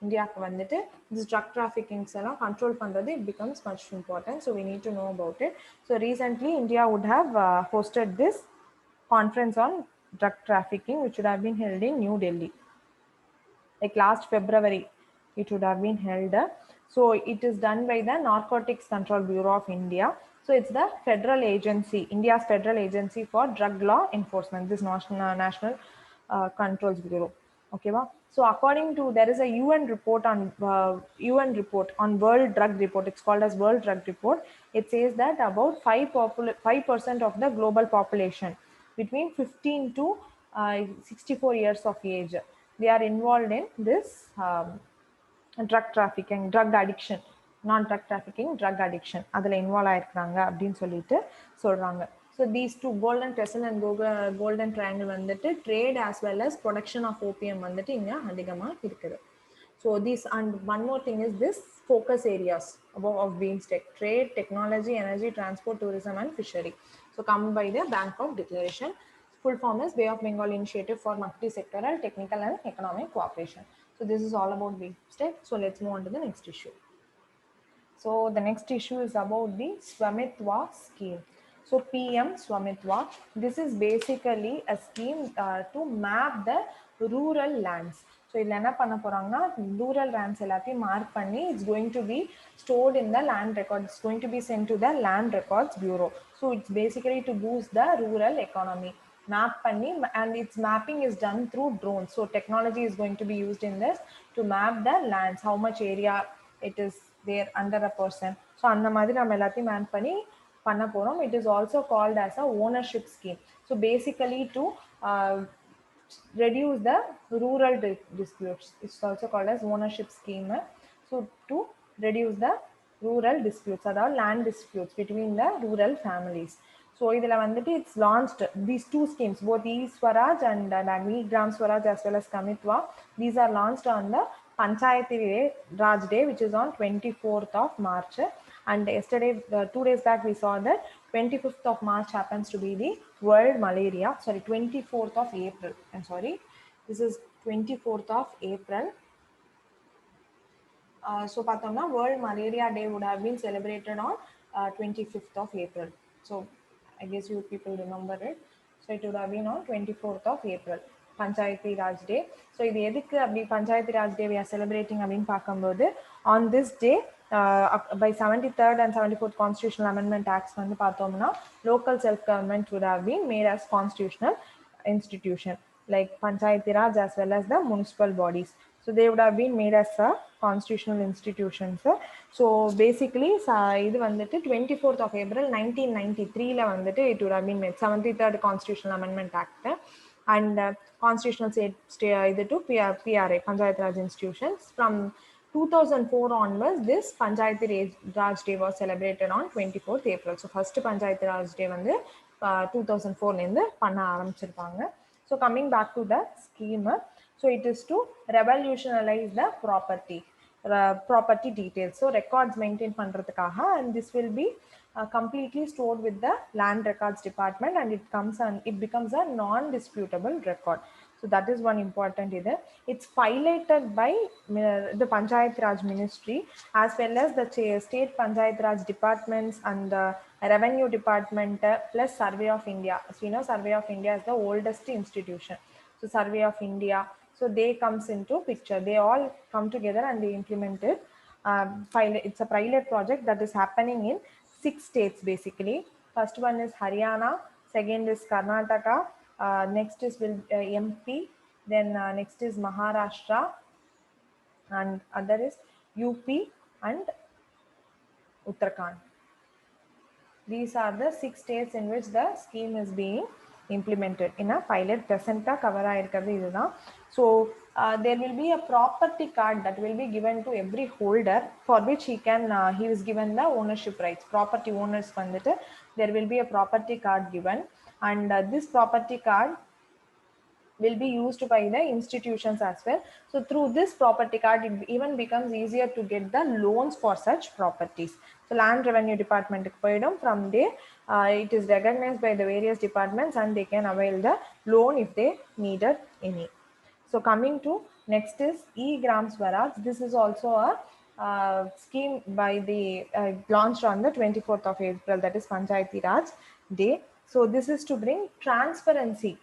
இந்தியாவுக்கு வந்துட்டு this drug trafficking எல்லாம் control பண்றது it becomes much important. So we need to know about it. So recently India would have hosted this conference on drug trafficking, which would have been held in New Delhi. Like last February, it would have been held. So it is done by the Narcotics Control Bureau of India. So it's the federal agency, India's federal agency for drug law enforcement, this National Controls Bureau. Okay, wow. So according to, there is a UN report on World Drug Report. It's called as World Drug Report. It says that about 5% of the global population between 15 to 64 years of age, they are involved in this drug trafficking, drug addiction, not drug trafficking, drug addiction. அதில் involve ஆயிருக்கிறாங்க அப்படின்னு சொல்லிட்டு சொல்றாங்க. So these two, Golden Crescent and Golden Triangle வந்துட்டு trade as well as production of opium வந்துட்டு இங்க அதிகமா இருக்குது. So these, and one more thing is this focus areas of BIMSTEC: trade, technology, energy, transport, tourism and fishery. So come by the Bangkok Declaration. Full form is Bay of Bengal Initiative for Multi-Sectoral, Technical and Economic Cooperation. So this is all about BIMSTEC. So let's move on to the next issue. So the next issue is about the Swamitwa scheme. So PM Swamitwa, this is basically a scheme to map the rural lands. So இதில் என்ன பண்ண போறாங்கன்னா rural lands எல்லாத்தையும் mark பண்ணி it's going to be stored in the land records. It's going to be sent to the Land Records Bureau. So it's basically to boost the rural economy. Map பண்ணி, and its mapping is done through drones. So technology is going to be used in this to map the lands, how much area it is there under a person. So அந்த மாதிரி நம்ம எல்லாத்தையும் map பண்ணி பண்ண போறோம். It is also called as a ownership scheme. So basically to reduce the rural disputes. It's also called as ownership scheme. So to reduce the rural disputes, அதாவது land disputes between the rural families. So இதில் வந்துட்டு it's launched, these two schemes, both E-Swaraj and Gram Swaraj as well as Kamitwa, these are launched on the Panchayati Raj Day, which is on 24th of March. And yesterday, 2 days back, we saw that 25th of March happens to be the World Malaria, sorry, 24th of April. I'm sorry, this is 24th of April. So பார்த்தோம்னா World Malaria Day would have been celebrated on 25th of April. So I guess you people remember it. So it would have been on 24th of April, Panchayati Raj Day. So இது எதுக்கு அப்படி Panchayati Raj Day we are celebrating அப்படின்னு பார்க்கும்போது on this day by 73rd and 74th Constitutional Amendment Acts வந்து பார்த்தோம்னா local self government would have been made as constitutional institution like Panchayati Raj as well as the municipal bodies. So they would have been made as a constitutional institutions. So basically இது வந்துட்டு 24th of April 1993ல வந்துட்டு it would have been made 73rd Constitutional Amendment Act and constitutional இது to PRA Panchayat Raj institutions. From 2004 onwards this Panchayati Raj Day was celebrated on 24th April. So first Panchayati Raj Day வந்து 2004ல இருந்து பண்ண ஆரம்பிச்சிருப்பாங்க. So coming back to the scheme, so it is to revolutionize the property details. So records maintain பண்றதுக்காக, and this will be completely stored with the land records department, and it becomes a non-disputable record. So that is one important either. It's piloted by the Panchayat Raj Ministry as well as the state Panchayat Raj departments and the revenue department plus Survey of India. So you know Survey of India is the oldest institution. So Survey of India, so they comes into picture. They all come together and they implement it. It's a pilot project that is happening in 6 states basically. First one is Haryana, second is Karnataka, next is MP, then next is Maharashtra, and other is UP and Uttarakhand. These are the 6 states in which the scheme is being implemented in a pilot. Present cover ஆயிருக்கிறது இதுதான். So there will be a property card that will be given to every holder for which he is given the ownership rights. Property owners வந்துட்டு there will be a property card given, and this property card will be used by the institutions as well. So through this property card, it even becomes easier to get the loans for such properties. So land revenue department from there, it is recognized by the various departments and they can avail the loan if they needed any. So coming to next is E-Gram Swaraj. This is also a scheme by the launched on the 24th of April, that is Panchayati Raj Day. So this is to bring transparency.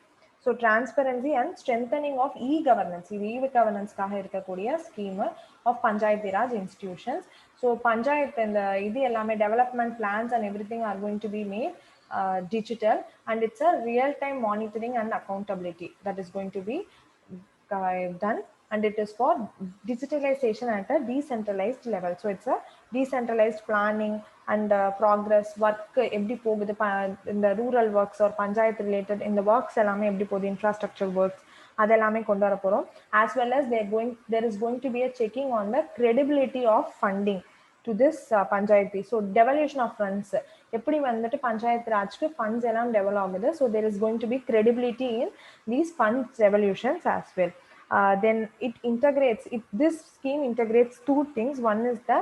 So transparency and strengthening of e-governance. E-governance காக இருக்கக்கூடிய scheme of Panchayati Raj institutions. So Panchayat and இது எல்லாமே development plans and everything are going to be made digital, and it's a real-time monitoring and accountability that is going to be done, and it is for digitalization at a decentralized level. So it's a decentralized planning and progress work எப்படி போகுது இந்த rural works or panchayat related இந்த works எல்லாமே எப்படி போகுது, infrastructure works அதெல்லாமே கொண்டு வர போகிறோம். as well as there is going to be a checking on the credibility of funding to this panchayati. So devolution of funds எப்படி வந்துட்டு பஞ்சாயத்து ராஜ்க்கு ஃபண்ட்ஸ் எல்லாம் டெவலப் ஆகுது. So there is going to be credibility in these funds devolutions as well. Then this scheme integrates 2 things. One is the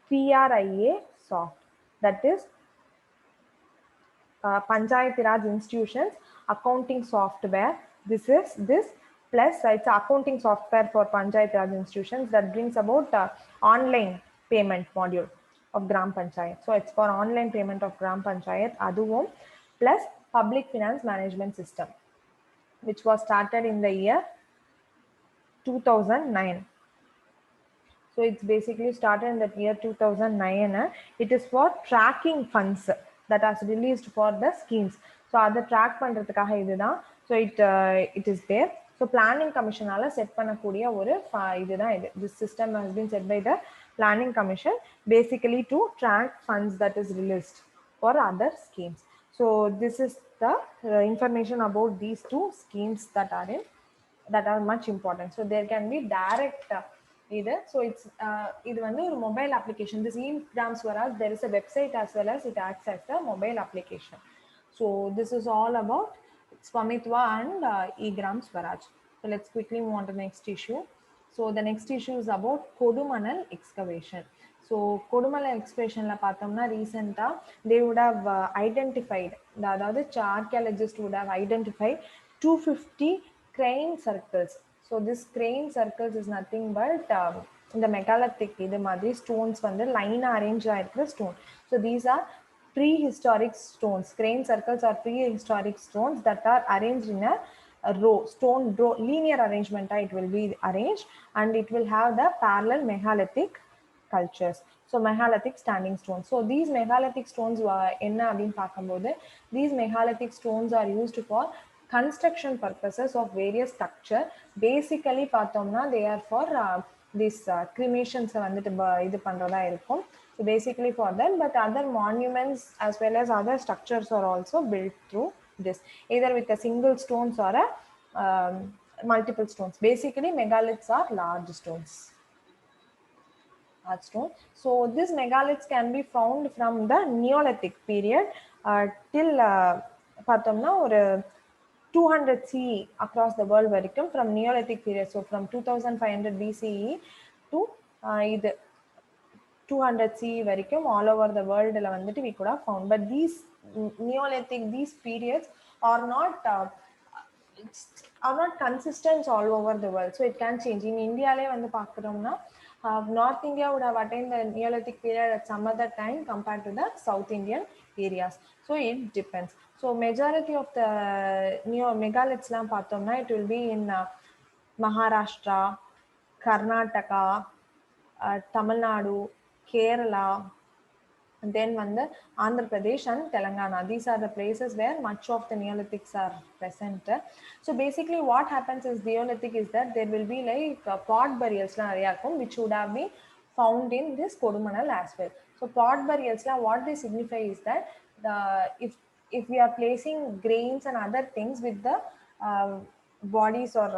PRIA soft, that is Panchayati Raj institutions accounting software. This plus it's accounting software for Panchayati Raj institutions that brings about online payment module of Gram Panchayat. So it's for online payment of Gram Panchayat aduvum, plus public finance management system, which was started in the year 2009. So it's basically started in the year 2009. It is for tracking funds that are released for the schemes. So அதை track பண்றதுக்காக இதுதான். So it is there. So planning commissionaல set பண்ணக்கூடிய ஒரு இதுதான் இது. This system has been set by the planning commission basically to track funds that is released for other schemes. So this is the information about these 2 schemes that are much important. So there can be direct either. So it's இது வந்து ஒரு mobile application. This E-Gram Swaraj, there is a website as well as it acts as a mobile application. So this is all about Swamitwa and E-Gram Swaraj. So let's quickly move on to the next issue. So the next issue is about Kodumanal excavation. So Kodumanal எக்ஸ்பிரஷனில் பார்த்தோம்னா ரீசெண்டாக they would have identified, அதாவது archaeologist would have identified 250 crane circles. So this crane circles is nothing but இந்த megalithic இது மாதிரி stones வந்து லைனாக arrange ஆகிருக்கிற stone. So these are prehistoric stones. Crane circles are prehistoric stones that are arranged in a row, stone row, linear arrangement. It will be arranged and it will have the parallel megalithic cultures. So megalithic standing stones. So these megalithic stones enna appdin paakumbodhu, these megalithic stones are used for construction purposes of various structure. Basically paathomna they are for this cremations vandu idu pandradha irukum. So basically for that, but other monuments as well as other structures are also built through this, either with a single stones or a multiple stones. Basically megaliths are large stones. Stone. So these megaliths can be found from the Neolithic period till pathomna or 200 CE across the world varaikum, from Neolithic period. So from 2500 BCE to 200 CE varaikum all over the world la vandittu we could have found. But these Neolithic, these periods are not consistent all over the world. So it can change. In India le vandu paakromna North India would have attained the Neolithic period at some other time compared to the South Indian areas. So it depends. So majority of the megaliths la paathomna it will be in Maharashtra, Karnataka, Tamil Nadu, Kerala, and then Andhra Pradesh and Telangana. These are the places where much of the Neolithics are present. So basically what happens is Neolithic is that there will be like pot burials which would have been found in this Kodumanal as well. So pot burials, what they signify is that if we are placing grains and other things with the bodies or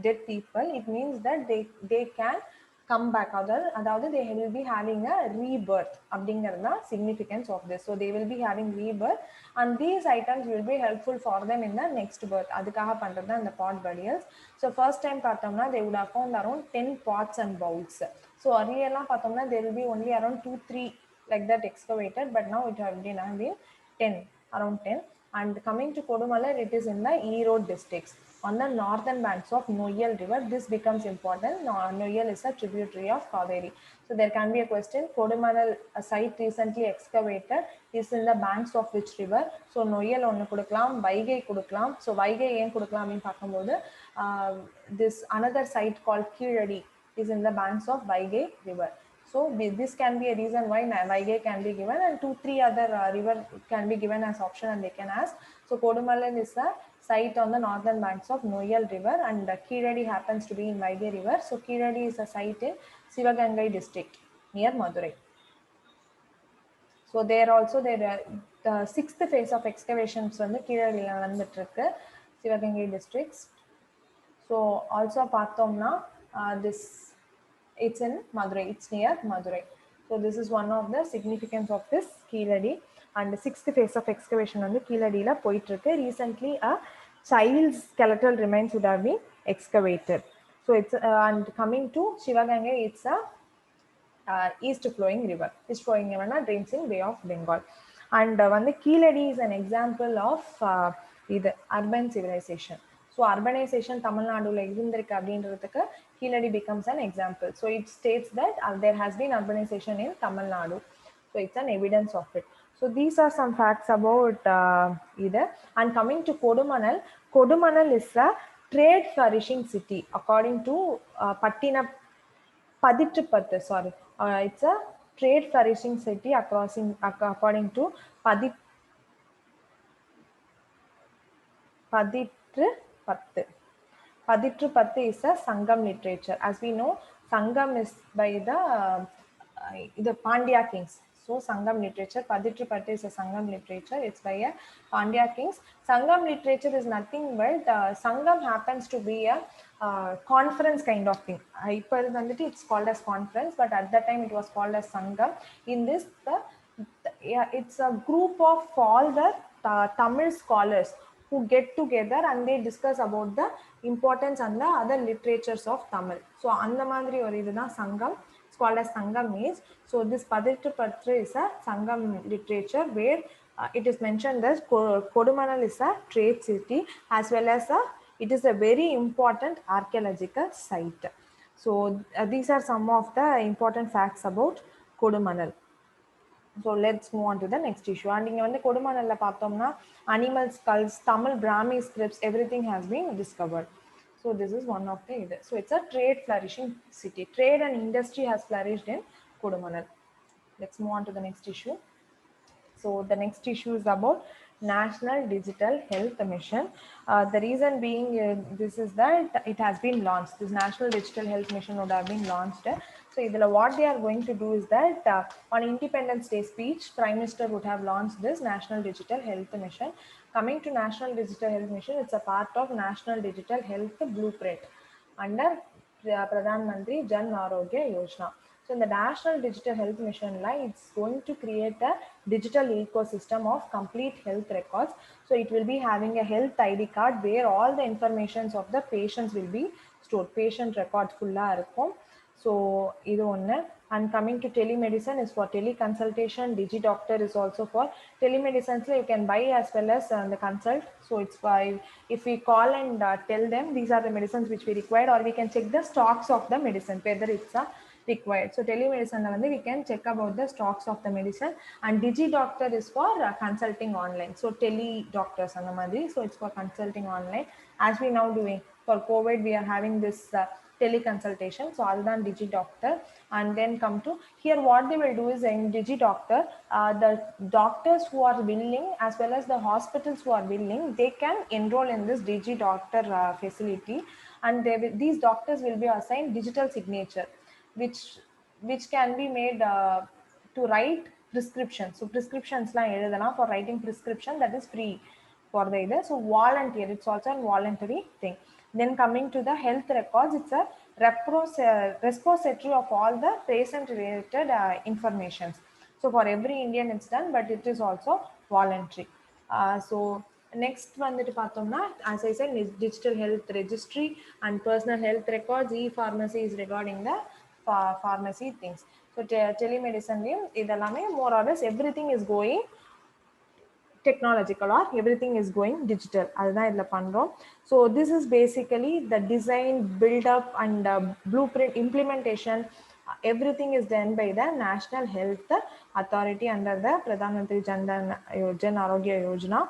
dead people, it means that they can come back. Other they will be having a rebirth. Abdingarna significance of this. So they will be having rebirth and these items will be helpful for them in the next birth. Adukkaga pandradha in the pot burials. So first time pathomna they would have found around 10 pots and bowls. So earlier la pathomna there will be only around 2-3 like that excavated, but now it have been 10, around 10. And coming to Kodumalai, it is in the Erode districts on the northern banks of Noyal river. This becomes important. Noyal is a tributary of Kaveri. So there can be a question, Kodumalai site recently excavated is in the banks of which river? So Noyal onnu kudukkalam, Vaigai kudukkalam. So Vaigai yen kudukkalam appdin paakumbodhu this another site called Keeladi is in the banks of Vaigai river. So this can be a reason why Vaigai can be given, and 2-3 other river can be given as option and they can ask. So Kodumalai is a site on the northern banks of Noyal river and Keeladi happens to be in Vaigai river. So Keeladi is a site in Sivagangai district near Madurai. So there also the sixth phase of excavations on the Keeladi nadandittirukku, Sivagangai districts. So also paathomna this it's in Madurai, it's near Madurai. So this is one of the significance of this Keeladi. And the sixth phase of excavation on the Keeladi la poitrukku. Recently a child's skeletal remains would have been excavated. So it's and coming to Sivagangai, it's a east flowing river. East flowing river drains in Bay of Bengal. And the Keeladi is an example of the urban civilization. So urbanization Tamil Nadu la irundirukku அப்படின்றதுக்கு Keeladi becomes an example. So it states that there has been urbanization in Tamil Nadu. So it's an evidence of it. So these are some facts about either. And coming to Kodumanal, Kodumanal is a trade flourishing city according to Padittrupattu. Sorry, it's a trade flourishing city according to Padittrupattu. Padittrupattu is a Sangam literature. As we know, Sangam is by the Pandya kings. So Sangam literature, Padittrupattu is a Sangam literature. It's by a Pandya kings. Sangam literature is nothing but Sangam happens to be a conference kind of thing. It's called as conference, but at that time it was called as Sangam. In this, it's a group of all the Tamil scholars who get together and they discuss about the importance and the other literatures of Tamil. So அந்த மாதிரி ஒரு இதுதான் சங்கம். called as Sangam is. So this Paditru Patra is a Sangam literature where it is mentioned that Kodumanal is a trade city as well as it is a very important archaeological site. So these are some of the important facts about Kodumanal. So let's move on to the next issue. And இங்க வந்து கொடுமானல்ல பார்த்தோம்னா animal skulls, Tamil Brahmi scripts, everything has been discovered. So this is one of the either. So it's a trade flourishing city. Trade and industry has flourished in Kodumanal. Let's move on to the next issue. So the next issue is about National Digital Health Mission. The reason being this is that it has been launched. This National Digital Health Mission would have been launched. So what they are going to do is that on Independence Day speech, Prime Minister would have launched this National Digital Health Mission. Coming to National Digital Health Mission, it's a part of National Digital Health Blueprint under Pradhan Mantri Jan Arogya Yojana. So in the National Digital Health Mission, it's going to create a digital ecosystem of complete health records. So it will be having a health ID card where all the informations of the patients will be stored. Patient records fulla irukum. So idu one. And coming to telemedicine is for teleconsultation. DigiDoctor is also for telemedicine. So you can buy as well as the consult. So it's by if we call and tell them these are the medicines which we required, or we can check the stocks of the medicine whether it's a required. So telemedicine we can check about the stocks of the medicine, and DigiDoctor is for consulting online. So tele doctors and the so it's for consulting online. As we now doing for COVID, we are having this teleconsultation. So other than DigiDoctor, and then come to here, what they will do is in DigiDoctor, the doctors who are willing as well as the hospitals who are willing, they can enroll in this DigiDoctor facility, and these doctors will be assigned digital signature, which can be made to write prescriptions. So prescriptions for writing prescription, that is free for the either. So volunteer, it's also a voluntary thing. Then coming to the health records, it's a repository of all the patient related informations. So for every Indian it's done, but it is also voluntary. So next வந்துட்டு பார்த்தோம்னா, as I said, is digital health registry and personal health records. E-pharmacy is regarding the pharmacy things. So telemedicine idellame more or less everything is going technological, or everything is going digital. அதுதான் இதுல பண்றோம். So this is basically the design, build up and blueprint implementation. Everything is done by the National Health Authority under the Pradhan Mantri Jan Arogya Yojana,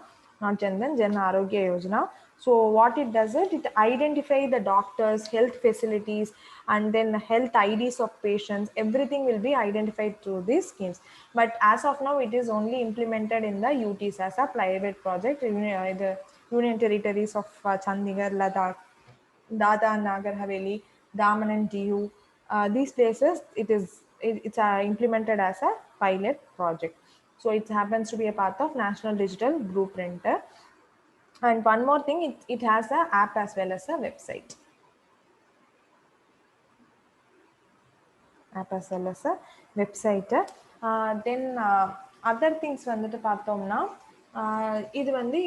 not Jandan, Jan Arogya Yojana. So what it does is it identify the doctors, health facilities, and then health IDs of patients. Everything will be identified through these schemes. But as of now, it is only implemented in the UTs as a private project in the Union Territories of Chandigarh, Ladakh, Dadra and Nagar Haveli, Daman and Diu. These places, it's implemented as a pilot project. So it happens to be a part of National Digital Blueprint. And one more thing, it has an app as well as a website. App as well as a website. Then other things வந்துட்டு பார்த்தோம்னா, இது வந்து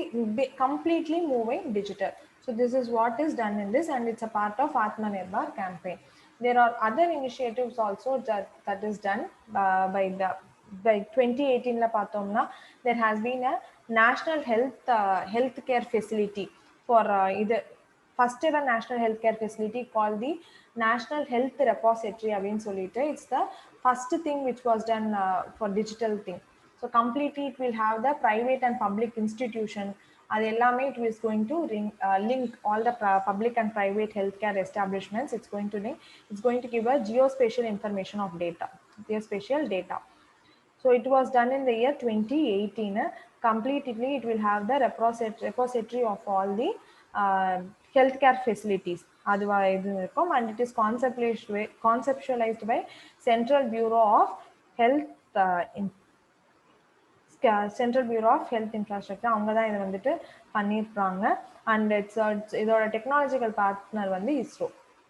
completely moving digital. So this is what is done in this, and it's a part of Atmanirbhar campaign. There are other initiatives also that is done by 2018 la பார்த்தோம்னா, there has been a national healthcare facility for either first ever national healthcare facility called the National Health Repository அப்படின்னு சொல்லிட்டு. It's the first thing which was done for digital thing. So completely it will have the private and public institution. அது எல்லாமே it is going to link all the public and private healthcare establishments. It's going to give a geospatial information of data, geospatial data. So it was done in the year 2018. Completely it will have the repository of all the healthcare facilities. And it is conceptualized by Central Bureau of Health Central Bureau of Health Infrastructure. அவங்க தான் இதை வந்துட்டு பண்ணியிருக்காங்க. And இதோட technological partner வந்து ISRO.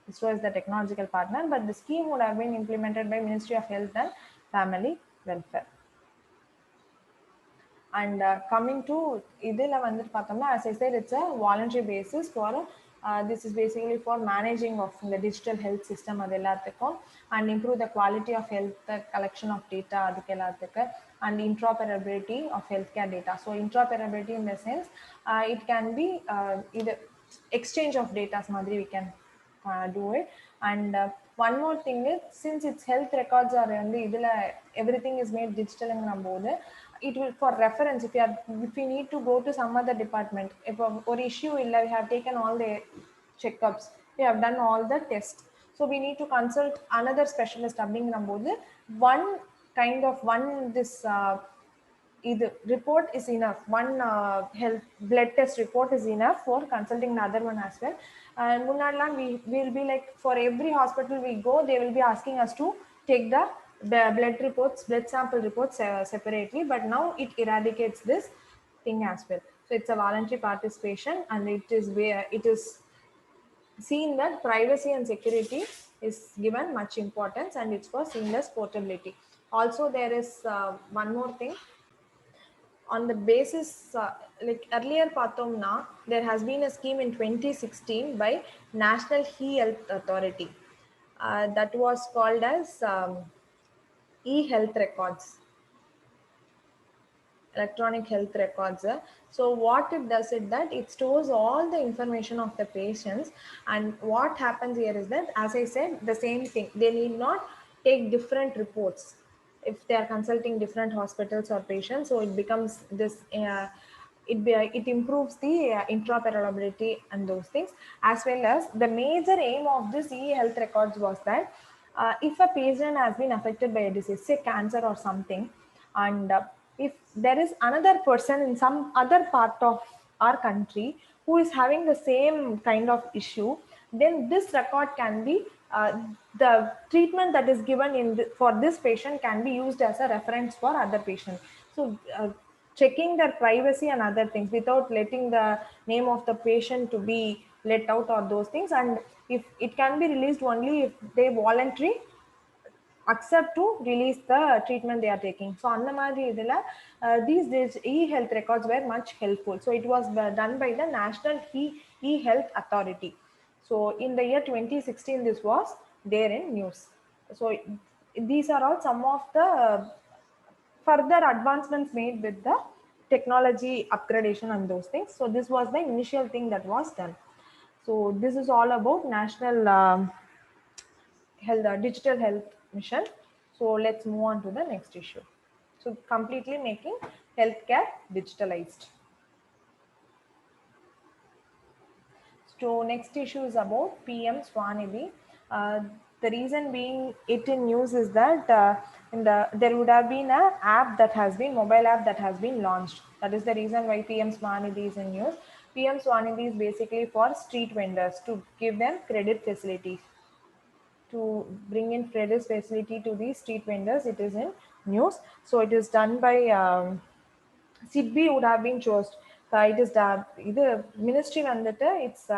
ISRO is the technological partner, but the scheme would have been implemented by Ministry of Health and Family Welfare. And coming to idhila vandu pathomna, as I said, it's a voluntary basis for This is basically for managing of the digital health system அது எல்லாத்துக்கும் and improve the quality of health collection of data அதுக்கு எல்லாத்துக்கு and interoperability of healthcare data. So interoperability in the sense it can be either exchange of data மாதிரி we can do it. And one more thing is, since its health records are வந்து இதுல everything is made digital போது it will for reference if you need to go to some other department இப்போ ஒரு issue இல்ல we have taken all the checkups, we have done all the tests, so we need to consult another specialist அப்படிங்கும்போது one kind of one this either report is enough, one health blood test report is enough for consulting the other one as well. And we will be like, for every hospital we go they will be asking us to take the blood reports, blood sample reports separately, but now it eradicates this thing as well. So it's a voluntary participation, and it is where it is seen that privacy and security is given much importance, and it's for seamless portability. Also there is one more thing on the basis like earlier pathomna, there has been a scheme in 2016 by National e-health authority that was called as e-health records, electronic health records. So what it does is that it stores all the information of the patients, and what happens here is that, as I said, the same thing, they need not take different reports if they are consulting different hospitals or patients. So it becomes this it improves the interoperability and those things, as well as the major aim of this e-health records was that if a patient has been affected by a disease, say cancer or something, and if there is another person in some other part of our country who is having the same kind of issue, then this record can be the treatment that is given for this patient can be used as a reference for other patients. So checking their privacy and other things without letting the name of the patient to be let out or those things, and if it can be released only if they voluntary accept to release the treatment they are taking. So on the madri these days e-health records were much helpful. So it was done by the National e-health authority. So in the year 2016 this was there in news. So these are all some of the further advancements made with the technology upgradation and those things. So this was the initial thing that was done. So this is all about national health, digital health mission. So let's move on to the next issue. So completely making healthcare digitalized. So next issue is about PM Swanidhi. The reason being it in news is that there would have been an app that has been, mobile app that has been launched. That is the reason why PM Swanidhi is in news. PM Swanidhi is basically for street vendors to give them credit facilities, to bring in credit facility to these street vendors. It is in news. So it is done by SIDBI would have been chosen. It is the ministry vandita, it's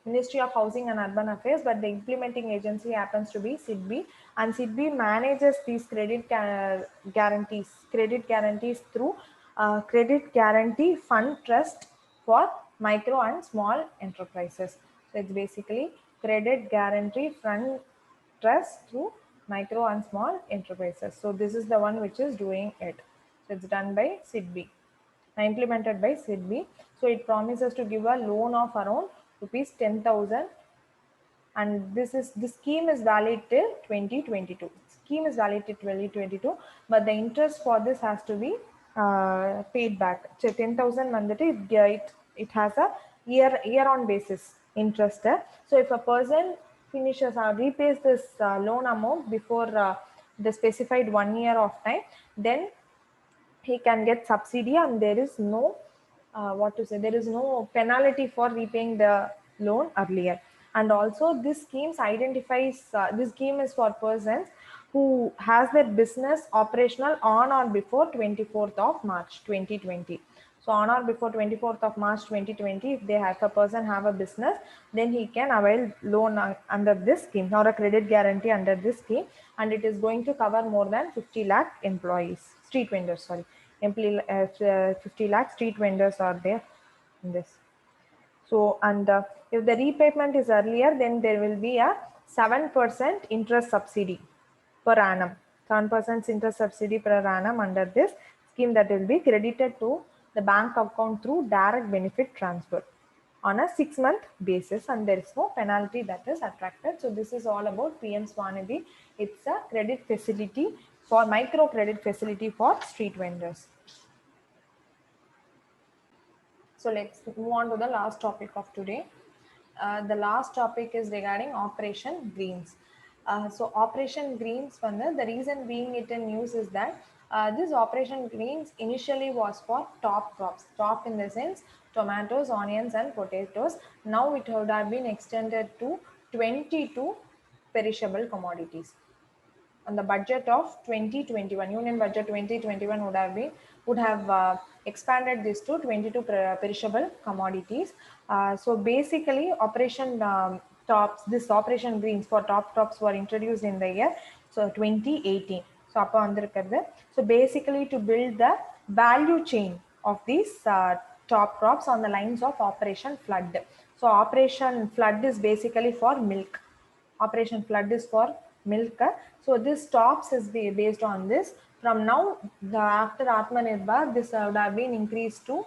Ministry of Housing and Urban Affairs, but the implementing agency happens to be SIDBI, and SIDBI manages these credit guarantees through Credit Guarantee Fund Trust for micro and small enterprises. So it's basically Credit Guarantee Fund Trust through micro and small enterprises. So this is the one which is doing it. So it's done by SIDBI, implemented by SIDBI. So it promises to give a loan of around rupees 10,000, and this scheme is valid till 2022. Scheme is valid till 2022, but the interest for this has to be paid back. So 10,000 it has a year on basis interest. So if a person finishes or repays this loan amount before the specified 1 year of time, then he can get subsidy, and there is no there is no penalty for repaying the loan earlier. And also this schemes identifies this scheme is for persons who has their business operational on or before 24th of March 2020. So on or before 24th of March 2020, if a person have a business, then he can avail loan under this scheme or a credit guarantee under this scheme, and it is going to cover more than 50 lakh employees, street vendors, sorry, 50 lakh street vendors are there in this. So, and if the repayment is earlier, then there will be a 7% interest subsidy per annum. 7% interest subsidy per annum under this scheme that will be credited to the bank account through direct benefit transfer on a 6-month basis, and there is no penalty that is attracted. So this is all about PM Swanidhi. It's a credit facility for micro credit facility for street vendors. So let's move on to the last topic of today. The last topic is regarding Operation Greens. So Operation Greens, the reason being it in news is that this Operation Greens initially was for top crops, top in the sense tomatoes, onions and potatoes. Now it would have been extended to 22 perishable commodities. On the budget of 2021, union budget 2021 would have expanded this to 22 perishable commodities. So basically operation tops, this operation greens for top crops were introduced in the year so 2018. So basically to build the value chain of these top crops on the lines of Operation Flood. So Operation Flood is basically for milk. Operation Flood is for milk. So this stops is based on this. From now, after Atmanirbhar, this would have been increased to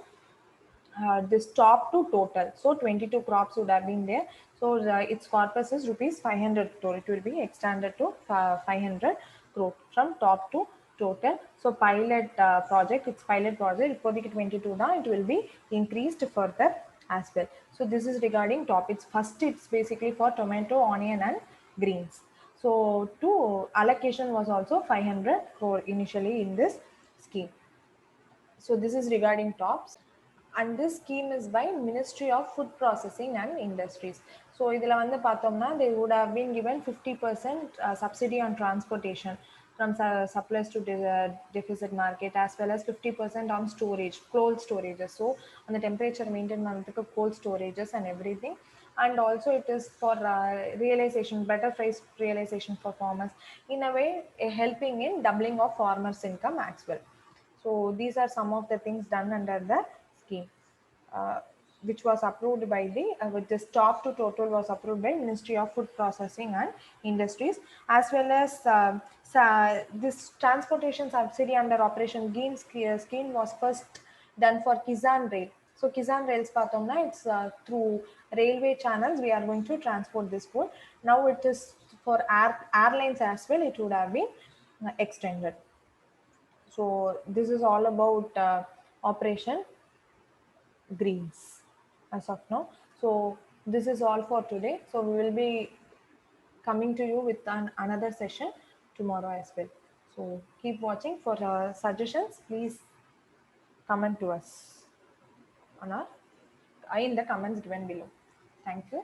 this top to total. So 22 crops would have been there. So its corpus is rupees 500 crore. It will be extended to 500 crore from top to total. So pilot project, it's pilot project. For the 22 now, it will be increased further as well. So this is regarding top. It's basically for tomato, onion and greens. So to allocation was also 500 crore initially in this scheme. So this is regarding tops, and this scheme is by Ministry of Food Processing and Industries. So idhila vandu paathomna they would have been given 50% subsidy on transportation from surplus to deficit market, as well as 50% on storage, cold storages. So on the temperature maintain pannadhukku cold storages and everything. And also it is for realization, better price realization for farmers, in a way helping in doubling of farmers income as well. So these are some of the things done under the scheme, uh, which was approved by the, with this top to total was approved by Ministry of Food Processing and Industries, as well as this transportation subsidy under Operation Green scheme was first done for Kisan Rail. So Kisan Rails pathomna, it's through railway channels we are going to transport this food. Now it is for airlines as well, it would have been extended. So this is all about Operation Greens as of now. So this is all for today. So we will be coming to you with another session tomorrow as well. So keep watching for suggestions. Please comment to us on our in the comments given below. Thank you.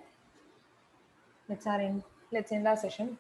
Let's end our session.